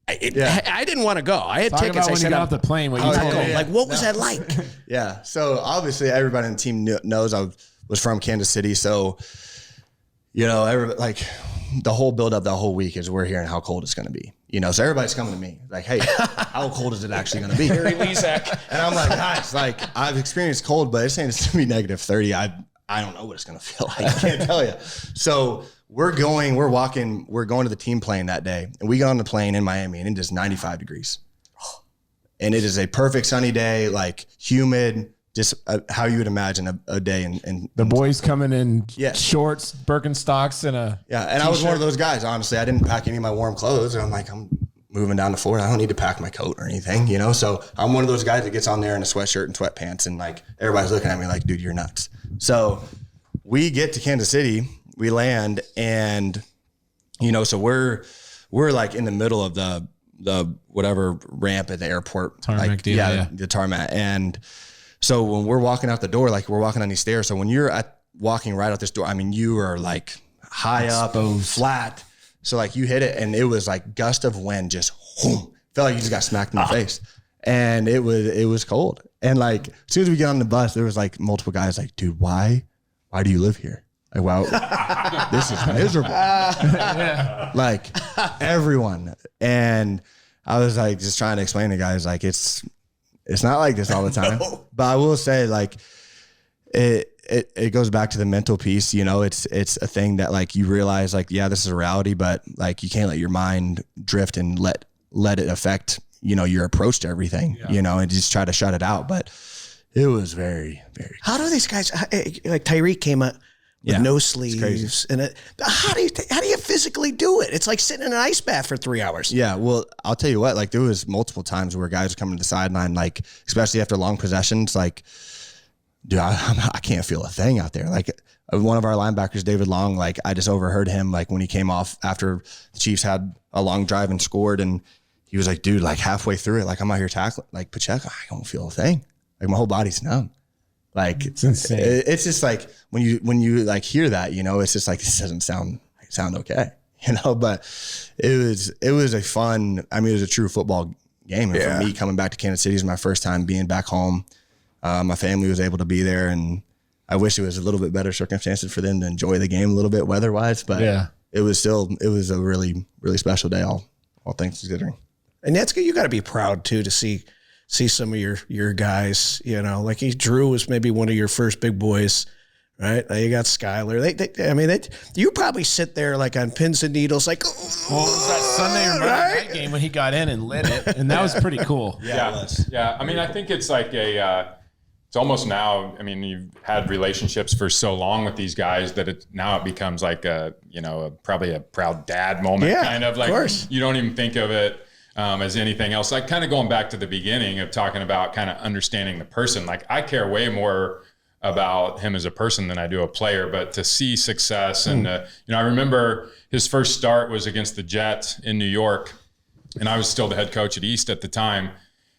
I didn't want to go. I had tickets. About when you got off the plane. What was that like? Yeah. So obviously everybody in the team knows I was from Kansas City. So, everybody, the whole build up that whole week is we're hearing how cold it's going to be. So everybody's coming to me like, hey, how cold is it actually going to be? Harry Lezak. And I'm like, guys, I've experienced cold, but it's saying it's going to be -30. I don't know what it's going to feel like. I can't tell you. So we're going to the team plane that day, and we got on the plane in Miami, and it is 95 degrees. And it is a perfect sunny day, like humid, just how you would imagine a day. And the boys coming in shorts, Birkenstocks, and a and t-shirt. I was one of those guys. Honestly, I didn't pack any of my warm clothes. And I'm like, I'm moving down to Florida. I don't need to pack my coat or anything, So I'm one of those guys that gets on there in a sweatshirt and sweatpants, and like everybody's looking at me like, dude, you're nuts. So we get to Kansas City, we land, and so we're like in the middle of the whatever ramp at the airport, tarmac, the tarmac. And so when we're walking out the door, like we're walking on these stairs. So when you're walking right out this door, I mean, you are like high up, flat. So like you hit it, and it was like gust of wind, just whoom, felt like you just got smacked in the face. And it was cold. And like as soon as we get on the bus, there was like multiple guys like, dude, why do you live here? Like, wow, this is miserable. Like everyone. And I was like just trying to explain to guys like it's not like this all the time. No. But I will say like it goes back to the mental piece. It's a thing that like you realize like, yeah, this is a reality, but like you can't let your mind drift and let it affect, your approach to everything, and just try to shut it out. But it was very, very. How do these guys, like Tyreek came up with no sleeves, and how do you physically do it? It's like sitting in an ice bath for 3 hours. Yeah, well, I'll tell you what. Like there was multiple times where guys were coming to the sideline, like especially after long possessions, like, dude, I can't feel a thing out there. Like one of our linebackers, David Long, like I just overheard him like when he came off after the Chiefs had a long drive and scored, and he was like, dude, like halfway through it, like I'm out here tackling, like Pacheco, I don't feel a thing. Like my whole body's numb. Like it's insane. It's just like when you like hear that, it's just like this doesn't sound okay, But it was a fun. I mean, it was a true football game. And for me, coming back to Kansas City is my first time being back home. My family was able to be there, and I wish it was a little bit better circumstances for them to enjoy the game a little bit weather wise. But it was a really, really special day, all things considering. And that's good. You got to be proud too to see some of your guys, like Drew was maybe one of your first big boys, right? Now you got Skylar. You probably sit there like on pins and needles, like, well, it was that Sunday or Monday night game when he got in and lit it, and that was pretty cool. Yeah. I mean, I think it's like it's almost now. I mean, you've had relationships for so long with these guys that it becomes like probably a proud dad moment, kind of like. Of course. You don't even think of it as anything else. Like kind of going back to the beginning of talking about kind of understanding the person. Like I care way more about him as a person than I do a player, but to see success and, I remember his first start was against the Jets in New York, and I was still the head coach at East at the time.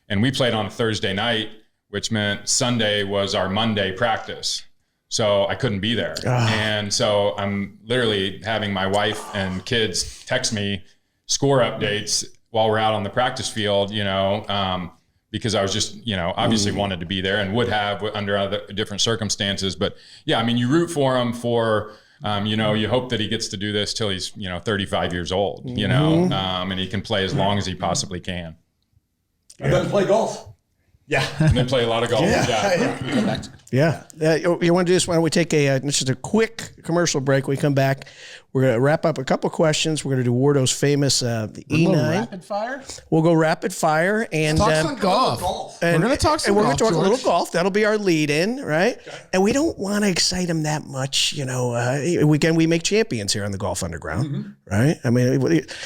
And we played on a Thursday night, which meant Sunday was our Monday practice. So I couldn't be there. And so I'm literally having my wife and kids text me score updates while we're out on the practice field, because I was just, obviously wanted to be there and would have under other different circumstances. But yeah, I mean, you root for him you hope that he gets to do this till he's, 35 years old, and he can play as long as he possibly can. And then play golf. Yeah. And then play a lot of golf. Yeah. You want to do this? Why don't we take just a quick commercial break? When we come back, We're going to wrap up a couple questions. We're going to do Wardo's famous E9. Rapid fire? We'll go rapid fire. And Talk some golf. And we're going to talk some and we're golf, going to talk a little George. golf. That'll be our lead in, right? Okay. And we don't want to excite him that much. You know, we make champions here on the Golf Underground, right? I mean,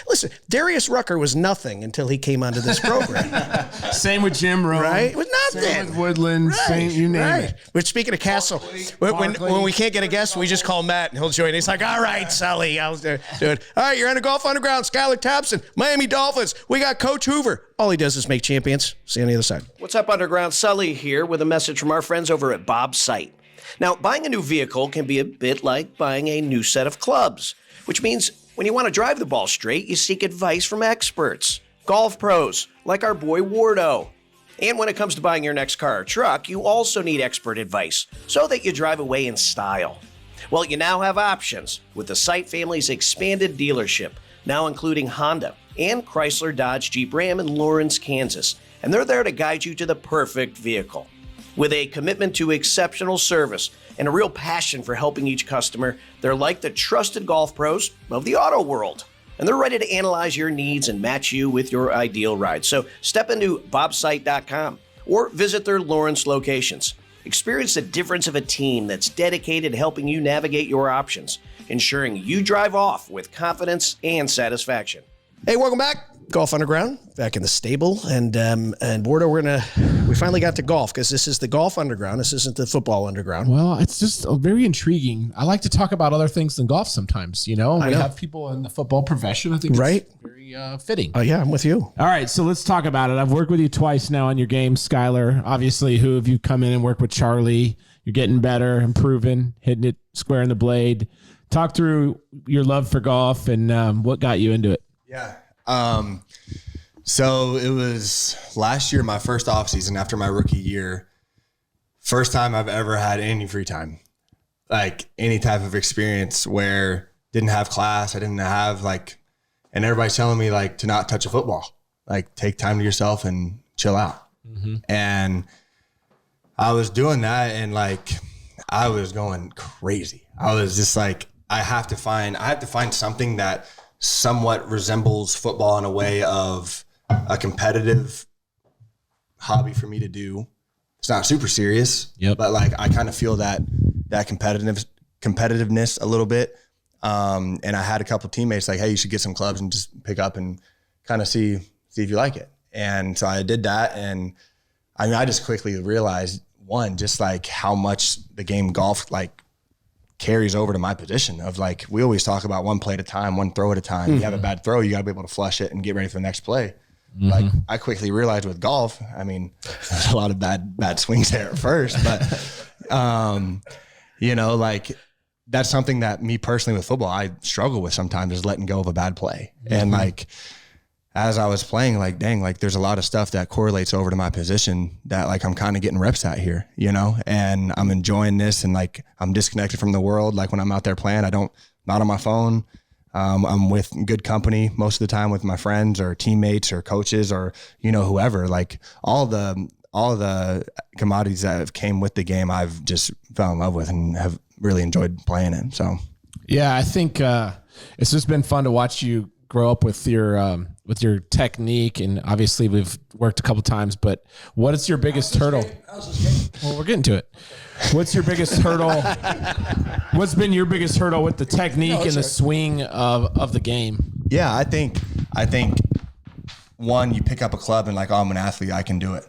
listen, Darius Rucker was nothing until he came onto this program. Same with Jim Rowe. Right? It was nothing. Same with Woodland. Same, you name it. We're speaking of Castle. When we can't get a guest, we just call Matt and he'll join. He's like, all right, Sully, I'll do it. All right, you're on the Golf Underground. Skylar Thompson, Miami Dolphins. We got Coach Hoover. All he does is make champions. See you on the other side. What's up, Underground? Sully here with a message from our friends over at Bob's Site. Now, buying a new vehicle can be a bit like buying a new set of clubs, which means when you want to drive the ball straight, you seek advice from experts, golf pros like our boy Wardo. And when it comes to buying your next car or truck, you also need expert advice so that you drive away in style. Well, you now have options with the Site family's expanded dealership, now including Honda and Chrysler, Dodge, Jeep, Ram in Lawrence, Kansas. And they're there to guide you to the perfect vehicle. With a commitment to exceptional service and a real passion for helping each customer, they're like the trusted golf pros of the auto world. And they're ready to analyze your needs and match you with your ideal ride. So step into bobsite.com or visit their Lawrence locations. Experience the difference of a team that's dedicated to helping you navigate your options, ensuring you drive off with confidence and satisfaction. Hey, welcome back. Golf Underground, back in the stable. And Wardo, we finally got to golf because this is the Golf Underground. This isn't the Football Underground. Well, it's just very intriguing. I like to talk about other things than golf sometimes, you know. We have people in the football profession. I think it's very fitting. Oh, yeah, I'm with you. All right, so let's talk about it. I've worked with you twice now on your game, Skylar. Obviously, who have you come in and worked with Charlie? You're getting better, improving, hitting it square in the blade. Talk through your love for golf and what got you into it. Yeah. So it was last year, my first off season after my rookie year, first time I've ever had any free time, like any type of experience where didn't have class. I didn't have and everybody's telling me to not touch a football, take time to yourself and chill out. Mm-hmm. And I was doing that and I was going crazy. I was just I have to find something that somewhat resembles football in a way of a competitive hobby for me to do. It's not super serious, but I kind of feel that competitiveness a little bit. And I had a couple teammates hey, you should get some clubs and just pick up and kind of see if you like it. And so I did that. And I just quickly realized just how much the game golf, carries over to my position of we always talk about one play at a time, one throw at a time. You have a bad throw, you got to be able to flush it and get ready for the next play. Mm-hmm. I quickly realized with golf, there's a lot of bad swings there at first, but that's something that me personally with football, I struggle with sometimes is letting go of a bad play. Mm-hmm. And as I was playing, there's a lot of stuff that correlates over to my position that I'm kind of getting reps at here, and I'm enjoying this and I'm disconnected from the world. When I'm out there playing, not on my phone. I'm with good company most of the time with my friends or teammates or coaches or, whoever, all the commodities that have came with the game, I've just fell in love with and have really enjoyed playing it. So, yeah, I think it's just been fun to watch you grow up with your technique, and obviously we've worked a couple times, but what is your biggest hurdle? Well, we're getting to it. What's your biggest hurdle? What's been your biggest hurdle with the technique and the swing of the game? Yeah, I think one, you pick up a club and I'm an athlete, I can do it.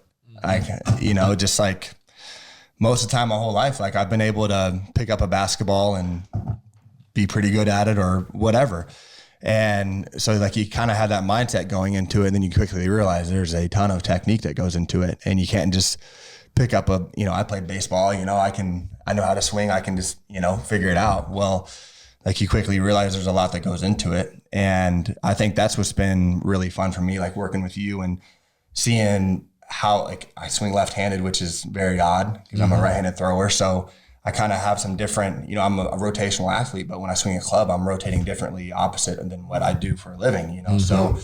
Just most of the time, my whole life, I've been able to pick up a basketball and be pretty good at it or whatever. And so you kind of have that mindset going into it, and then you quickly realize there's a ton of technique that goes into it, and you can't just pick up I played baseball, I know how to swing, I can just, figure it out. Well, you quickly realize there's a lot that goes into it. And I think that's what's been really fun for me, working with you and seeing how I swing left-handed, which is very odd because I'm a right-handed thrower. So I kind of have some different, I'm a rotational athlete, but when I swing a club, I'm rotating differently opposite than what I do for a living, So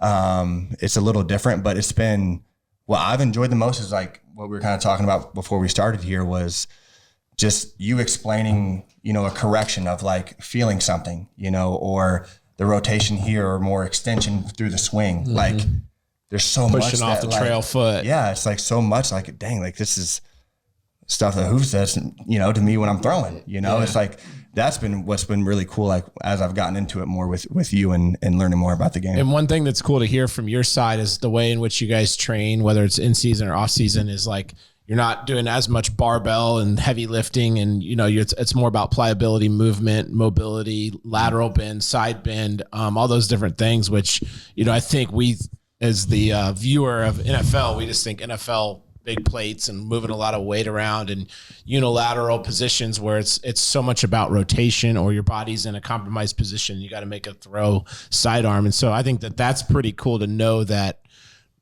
it's a little different, but it's been, what I've enjoyed the most is what we were kind of talking about before we started here was just you explaining, a correction of like feeling something, or the rotation here or more extension through the swing. Mm-hmm. Like there's so much pushing off the trail foot. Yeah. It's like so much like, dang, like this is stuff that Hoof says, to me when I'm throwing, it's like, that's been what's been really cool. Like as I've gotten into it more with you and learning more about the game. And one thing that's cool to hear from your side is the way in which you guys train, whether it's in season or off season, is like, you're not doing as much barbell and heavy lifting, and it's more about pliability, movement, mobility, lateral bend, side bend, all those different things. Which I think we, as the viewer of NFL, we just think NFL big plates and moving a lot of weight around and unilateral positions where it's so much about rotation, or your body's in a compromised position. You got to make a throw sidearm, and so I think that's pretty cool to know that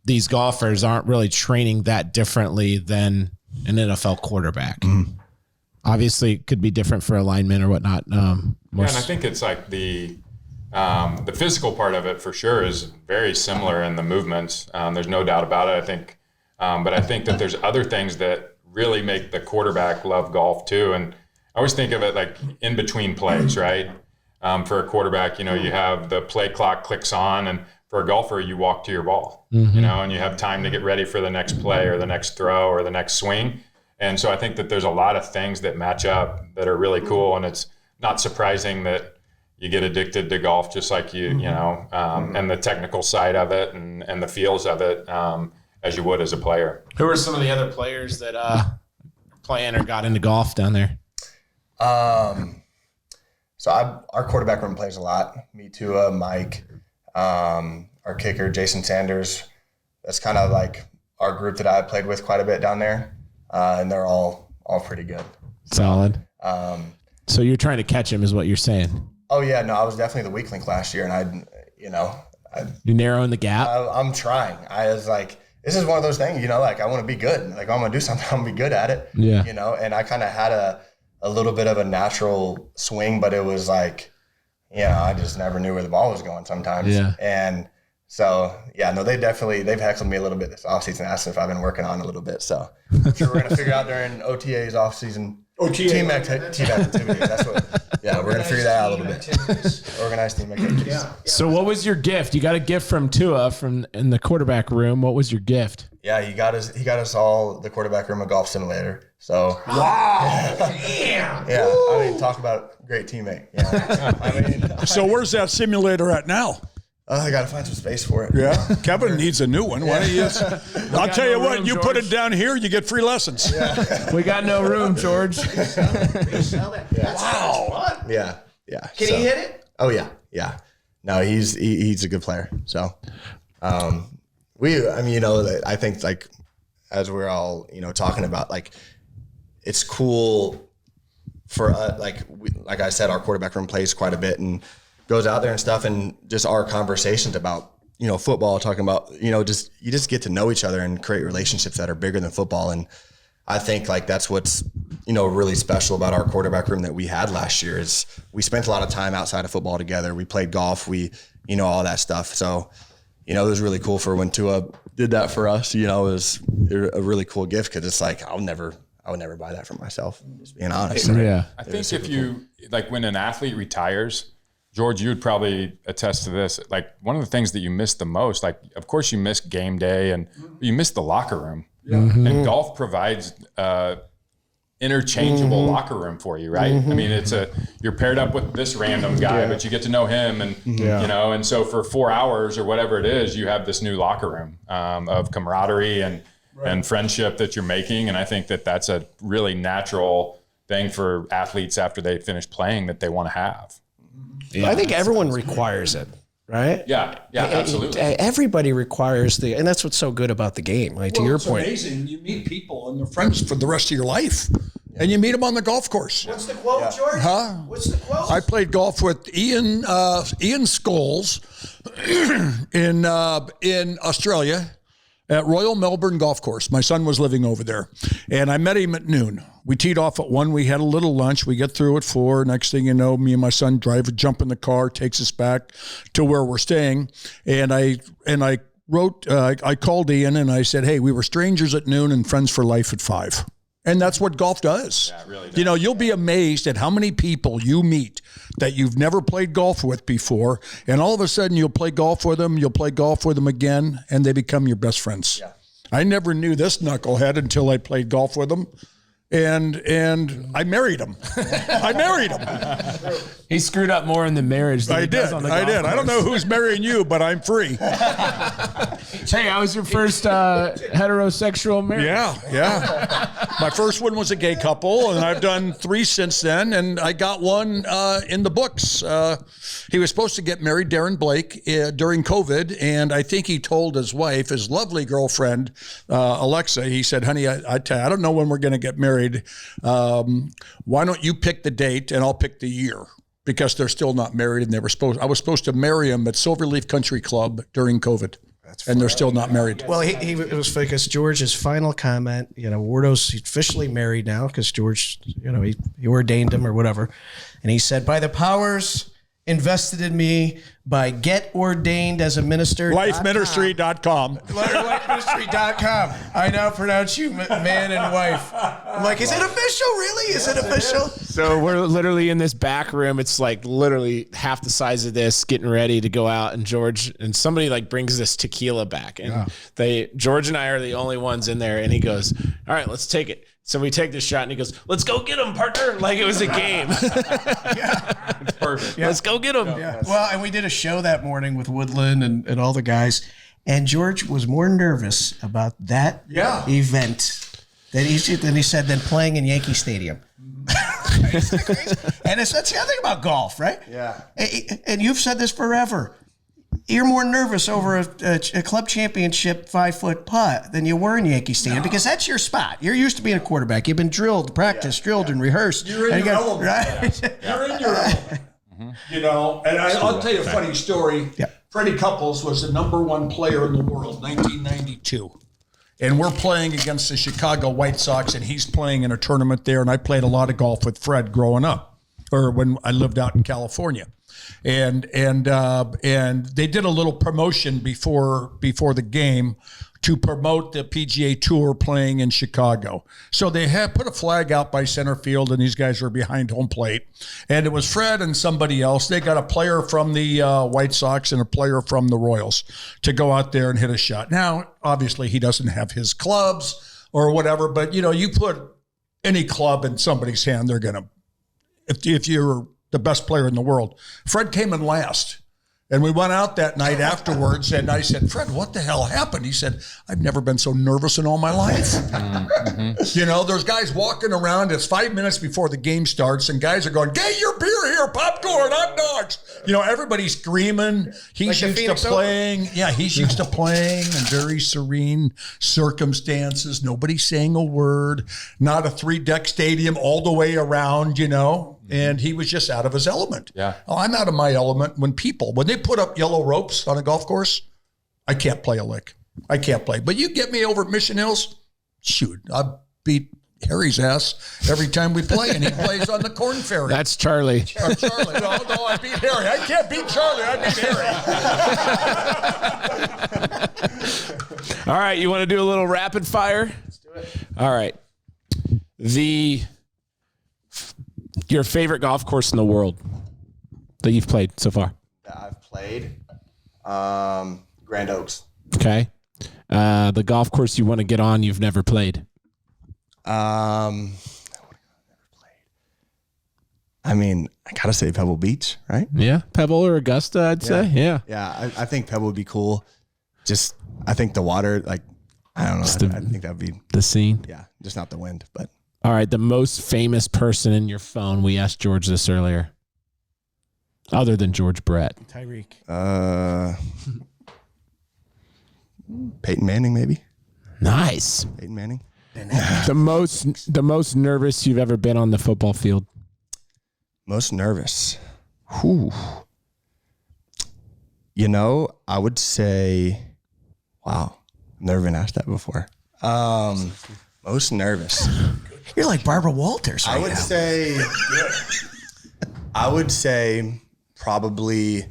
these golfers aren't really training that differently than an NFL quarterback. Mm-hmm. Obviously, it could be different for alignment or whatnot. And I think it's like the physical part of it for sure is very similar in the movements. There's no doubt about it. I think, but I think that there's other things that really make the quarterback love golf too. And I always think of it like in between plays, right? For a quarterback, you have the play clock clicks on, and for a golfer, you walk to your ball, mm-hmm. And you have time to get ready for the next play or the next throw or the next swing. And so I think that there's a lot of things that match up that are really cool. And it's not surprising that you get addicted to golf, just like and the technical side of it and the feels of it, as you would as a player. Who are some of the other players that are playing or got into golf down there? So our quarterback room plays a lot. Me, Tua, Mike, our kicker, Jason Sanders. That's kind of like our group that I played with quite a bit down there. And they're all pretty good. Solid. So you're trying to catch him is what you're saying? Oh yeah. No, I was definitely the weak link last year, and you're narrowing the gap. I'm trying. I was like, this is one of those things, like I want to be good. Like I'm going to do something, I'm going to be good at it. Yeah. And I kind of had a little bit of a natural swing, but it was like, I just never knew where the ball was going sometimes. Yeah. And so, they've heckled me a little bit this offseason, asked if I've been working on a little bit. So I'm sure we're going to figure out during OTA's offseason team activities. That's what, we're going to figure that out a little bit. Organized team activities. Yeah. So what was your gift? You got a gift from Tua in the quarterback room. What was your gift? Yeah, he got us all the quarterback room a golf simulator. So wow, damn. Yeah, I mean, talk about great teammate. Yeah, so where's that simulator at now? I got to find some space for it. Yeah, Kevin needs a new one. Why don't you? I'll tell you what. You put it down here, you get free lessons. Yeah. We got no room, George. Wow. Yeah. Can he hit it? Oh yeah. No, he's a good player. So, I think like as we're all talking about, like it's cool for us. Like I said, our quarterback room plays quite a bit and goes out there and stuff, and just our conversations about football, talking about you just get to know each other and create relationships that are bigger than football. And I think like that's what's really special about our quarterback room that we had last year is we spent a lot of time outside of football together. We played golf, we all that stuff. So it was really cool for when Tua did that for us. It was a really cool gift because it's like I would never buy that for myself. Just being honest. Yeah, I think if you like when an athlete retires, George, you would probably attest to this. Like one of the things that you miss the most, like of course you miss game day and you miss the locker room. Yeah. Mm-hmm. And golf provides interchangeable locker room for you, right? I mean, you're paired up with this random guy, but you get to know him, and and so for 4 hours or whatever it is, you have this new locker room of camaraderie and friendship that you're making. And I think that that's a really natural thing for athletes after they finish playing that they want to have. Yeah. I think everyone requires it, right? Yeah, absolutely. Everybody requires and that's what's so good about the game. Like to your point, it's amazing. You meet people and they're friends for the rest of your life, and you meet them on the golf course. What's the quote, George? Huh? What's the quote? I played golf with Ian Scholes in Australia at Royal Melbourne Golf Course. My son was living over there, and I met him at noon. We teed off at 1. We had a little lunch. We get through at 4. Next thing you know, me and my son jump in the car, takes us back to where we're staying. And I wrote, I called Ian and I said, hey, we were strangers at noon and friends for life at 5. And that's what golf does. Yeah, it really does. You know, you'll be amazed at how many people you meet that you've never played golf with before. And all of a sudden you'll play golf with them, you'll play golf with them again, and they become your best friends. Yeah. I never knew this knucklehead until I played golf with him. And I married him. I married him. He screwed up more in the marriage than he does on the golf course. I don't know who's marrying you, but I'm free. Hey, I was your first heterosexual marriage. Yeah. My first one was a gay couple, and I've done 3 since then, and I got one in the books. He was supposed to get married, Darren Blake, during COVID, and I think he told his wife, his lovely girlfriend, Alexa, he said, honey, I don't know when we're going to get married. Why don't you pick the date, and I'll pick the year? Because they're still not married, and I was supposed to marry him at Silverleaf Country Club during COVID. And they're still not married. Well, it was because George's final comment, Wardo's officially married now because George, he ordained him or whatever. And he said, by the powers invested in me by get ordained as a minister. Lifeministry.com. Lifeministry.com. I now pronounce you man and wife. I'm like, is it official? Really? Is it official? So we're literally in this back room. It's like literally half the size of this, getting ready to go out. And George and somebody like brings this tequila back, and George and I are the only ones in there. And he goes, "All right, let's take it." So we take this shot, and he goes, "Let's go get him, partner!" Like it was a game. It's perfect. Let's go get him. Yeah. Well, and we did a show that morning with Woodland and all the guys, and George was more nervous about that event than he said than playing in Yankee Stadium. And that's the other thing about golf, right? Yeah. And you've said this forever. You're more nervous over a club championship 5-foot putt than you were in Yankee Stadium because that's your spot. You're used to being a quarterback. You've been drilled, practiced, drilled, and rehearsed. You're in your element. Right? You're in your element. And I'll tell you a funny story. Yeah. Freddie Couples was the #1 player in the world, 1992. And we're playing against the Chicago White Sox, and he's playing in a tournament there. And I played a lot of golf with Fred growing up, or when I lived out in California. And they did a little promotion before the game to promote the PGA Tour playing in Chicago. So they had put a flag out by center field, and these guys were behind home plate. And it was Fred and somebody else. They got a player from the White Sox and a player from the Royals to go out there and hit a shot. Now, obviously, he doesn't have his clubs or whatever, but, you put any club in somebody's hand, they're going to, if you're the best player in the world. Fred came in last. And we went out that night afterwards, and I said, Fred, what the hell happened? He said, I've never been so nervous in all my life. There's guys walking around. It's 5 minutes before the game starts, and guys are going, get your beer here, popcorn, hot dogs. Everybody's screaming. He's used to playing. Yeah, he's used to playing in very serene circumstances. Nobody's saying a word. Not a 3-deck stadium all the way around, And he was just out of his element. Yeah. Oh, I'm out of my element when they put up yellow ropes on a golf course, I can't play a lick. I can't play. But you get me over at Mission Hills, shoot, I beat Harry's ass every time we play, and he plays on the Corn Ferry. That's Charlie. Or Charlie. No, I beat Harry. I can't beat Charlie. I beat Harry. All right, you want to do a little rapid fire? Let's do it. All right. Your favorite golf course in the world that you've played so far? That I've played, Grand Oaks. Okay. The golf course you want to get on you've never played? I mean, I gotta say Pebble Beach, right? Yeah, Pebble or Augusta, I'd say. Yeah. Yeah, I think Pebble would be cool. Just, I think the water, I don't know. I think that'd be the scene. Yeah, just not the wind, but. All right, the most famous person in your phone. We asked George this earlier. Other than George Brett. Tyreek. Peyton Manning, maybe. Nice. Peyton Manning. The most nervous you've ever been on the football field. Most nervous. Whew. I would say, wow, I've never been asked that before. Most nervous. You're like Barbara Walters right I would now. say probably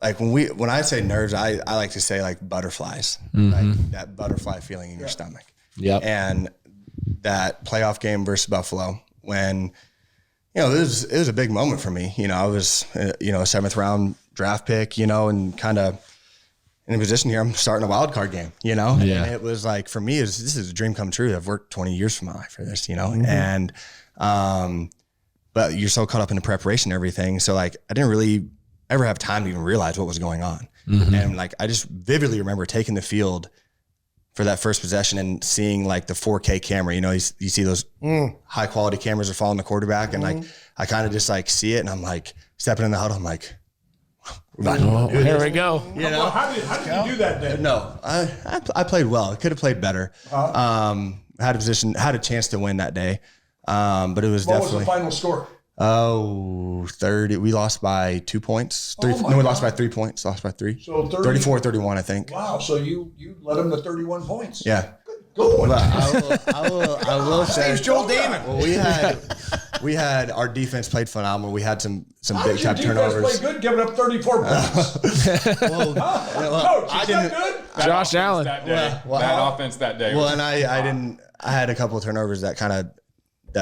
like when I say nerves, I like to say like butterflies, like that butterfly feeling in your stomach. Yep. And that playoff game versus Buffalo when, it was a big moment for me. I was, a 7th round draft pick, and kind of in a position here, I'm starting a wild card game, And it was like, for me, this is a dream come true. I've worked 20 years for my life for this, and, but you're so caught up in the preparation and everything. So like, I didn't really ever have time to even realize what was going on. And like, I just vividly remember taking the field for that first possession and seeing like the 4K camera, you see those high quality cameras are following the quarterback. And like, I kind of just like see it and I'm like stepping in the huddle. I'm like, here we go. How did you do that day? No, I played well. I could have played better. Had a chance to win that day. But it was What definitely. was the final score? 30. We lost by 2 points. We lost by 3 points. Lost by 3. So 34-31, I think. Wow. So you led them to 31 points. Yeah. Good. I will say. Name's Joel Damon. Well, we had our defense played phenomenal. We had some big time How did your defense turnovers. play good, giving up 34 points? Coach, is that good? Josh Allen. That day. That offense that day. Well, and I had a couple of turnovers that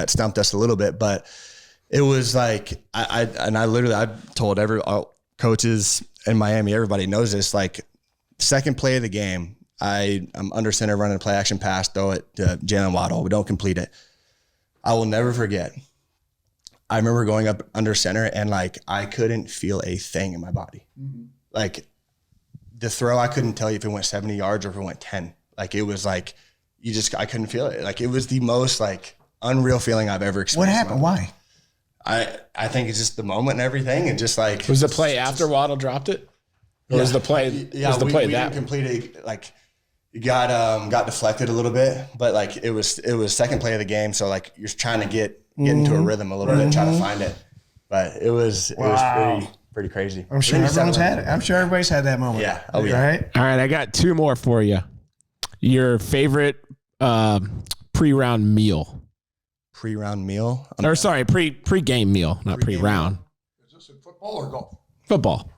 stumped us a little bit, but it was like I told all coaches in Miami, everybody knows this. Like, second play of the game, I'm under center running a play action pass, throw it to Jalen Waddle. We don't complete it. I will never forget. I remember going up under center and like I couldn't feel a thing in my body. Like the throw, I couldn't tell you if it went 70 yards or if it went 10. Like it was like I couldn't feel it. Like it was the most like unreal feeling I've ever experienced. What happened? Why? I think it's just the moment and everything, and just like Was the play after Waddle dropped it? Or was the play? Yeah, was the play we that didn't complete it. Like it got deflected a little bit, but like it was second play of the game, so like you're trying to get into a rhythm a little bit, try to find it. But it was pretty crazy. I'm sure everyone's had it. I'm sure everybody's had that moment. Yeah. Oh, yeah. Right? All right, I got 2 more for you. Your favorite pre-round meal. Pre-round meal? Pre-game meal, not pre-round. Is this in football or golf? Football.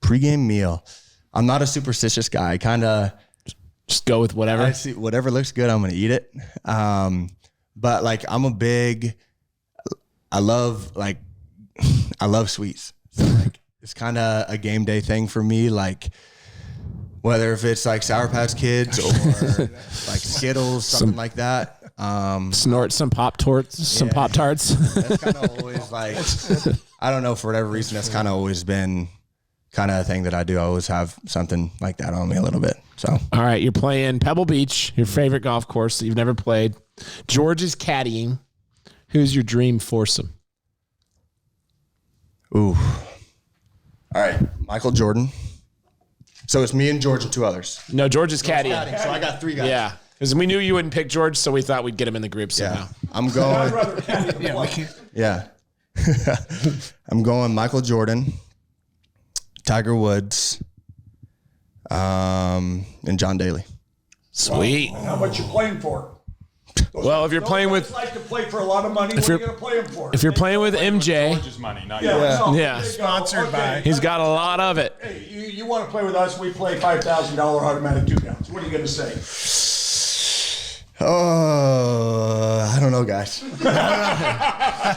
Pre-game meal. I'm not a superstitious guy. Kind of just go with whatever. I see whatever looks good, I'm going to eat it. But like I love sweets. So like it's kind of a game day thing for me. Like whether if it's like Sour Patch Kids or like Skittles, something like that. Snort some Pop-Tarts, some Pop-Tarts. That's kind of always like, I don't know, for whatever reason, that's kind of always been kind of a thing that I do. I always have something like that on me a little bit. So, all right, you're playing Pebble Beach, your favorite golf course that you've never played. George is caddying. Who's your dream foursome? Ooh. All right, Michael Jordan. So it's me and George and 2 others. No, George is caddying. So I got 3 guys. Yeah. Because we knew you wouldn't pick George, so we thought we'd get him in the group somehow. Yeah. I'm going. Yeah. I'm going Michael Jordan, Tiger Woods, and John Daly. Sweet. Wow. How much you playing for? Well, if you're playing with, like to play for a lot of money, what are you going to play him for? If you're playing with MJ, George's money, not yours. yeah, Sponsored by. He's got a lot of it. Hey, you want to play with us? We play $5,000 automatic 2-downs. What are you going to say? Oh, I don't know, guys. How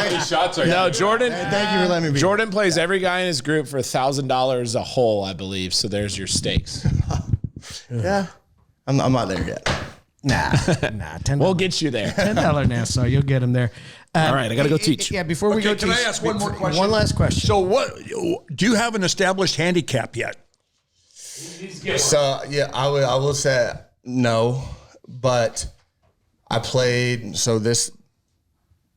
many shots are you? No, Jordan. Thank you for letting me be. Jordan plays every guy in his group for $1,000 a hole, I believe. So there's your stakes. Yeah, I'm not there yet. Nah, $10. We'll get you there. $10 now, so you'll get him there. All right, I got to go teach. Yeah, before we go Can I ask one more question? One last question. So do you have an established handicap yet? So yeah, I will say no, but I played. So this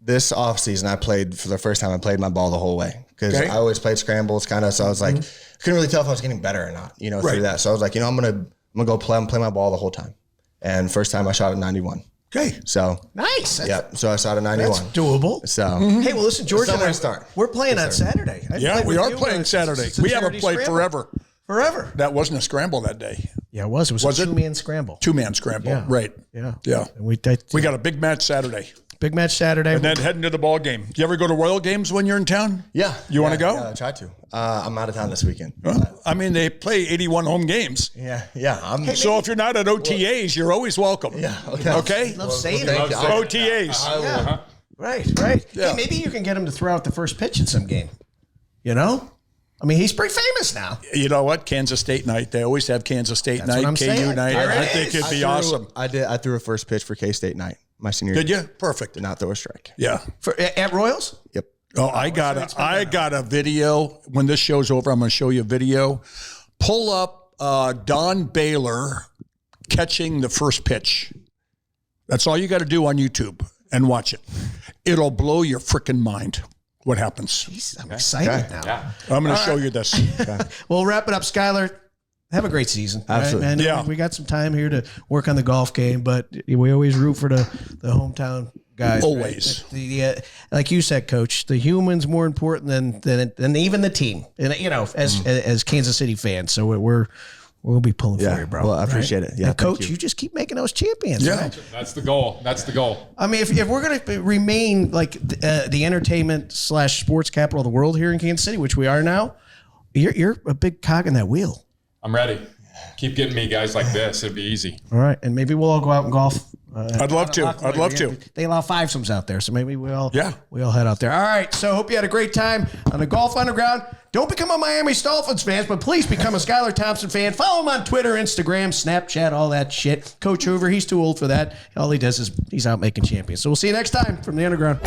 offseason, I played for the first time. I played my ball the whole way because I always played scrambles, kind of. So I was like, couldn't really tell if I was getting better or not, through that. So I was like, I'm gonna go play my ball the whole time. And first time I shot at 91. Okay. So Nice. So I shot at 91. That's doable. So Hey, well, listen, George and I start. We're playing on Saturday. Yeah, we are playing Saturday. We haven't played forever. Forever. That wasn't a scramble that day. Yeah, it was. It was a 2-man scramble. 2-man scramble. Yeah. Right. Yeah. Yeah. And we We got a big match Saturday. Big match Saturday. And then heading to the ball game. Do you ever go to Royal games when you're in town? Yeah. You want to go? Yeah, I try to. I'm out of town this weekend. I mean, they play 81 home games. Yeah. So if you're not at OTAs, you're always welcome. Yeah. Okay? Love saying thank that. you. OTAs. Yeah. Right. Yeah. Hey, maybe you can get him to throw out the first pitch in some game. You know? I mean, he's pretty famous now. You know what? Kansas State night. They always have Kansas State That's what night, I'm KU saying. night. There it I think is. it'd be awesome. I threw a first pitch for K-State night my senior year. Did you? Perfect. Did not throw a strike. Yeah. At Royals? Yep. Oh, I got a video. When this show's over, I'm going to show you a video. Pull up Don Baylor catching the first pitch. That's all you got to do on YouTube and watch it. It'll blow your freaking mind what happens. Jeez, I'm excited now. Yeah. I'm going to show you this. We'll wrap it up. Skylar, have a great season. Absolutely. Right? And Yeah. we got some time here to work on the golf game, but we always root for the hometown guys. Always. Right? Like you said, Coach, the human's more important than even the team. And as Kansas City fans, so we'll be pulling for you, bro. Well, I appreciate it. Yeah, and Coach, thank you just keep making those champions. Yeah. Right? That's the goal. That's the goal. I mean, if we're going to remain like the entertainment / sports capital of the world here in Kansas City, which we are now, you're a big cog in that wheel. I'm ready. Keep getting me guys like this. It'd be easy. All right, and maybe we'll all go out and golf. I'd love to. I'd love to. They allow fivesomes out there, so maybe we all Yeah. head out there. All right, so hope you had a great time on the Golf Underground. Don't become a Miami Dolphins fan, but please become a Skylar Thompson fan. Follow him on Twitter, Instagram, Snapchat, all that shit. Coach Hoover, he's too old for that. All he does is he's out making champions. So we'll see you next time from the Underground.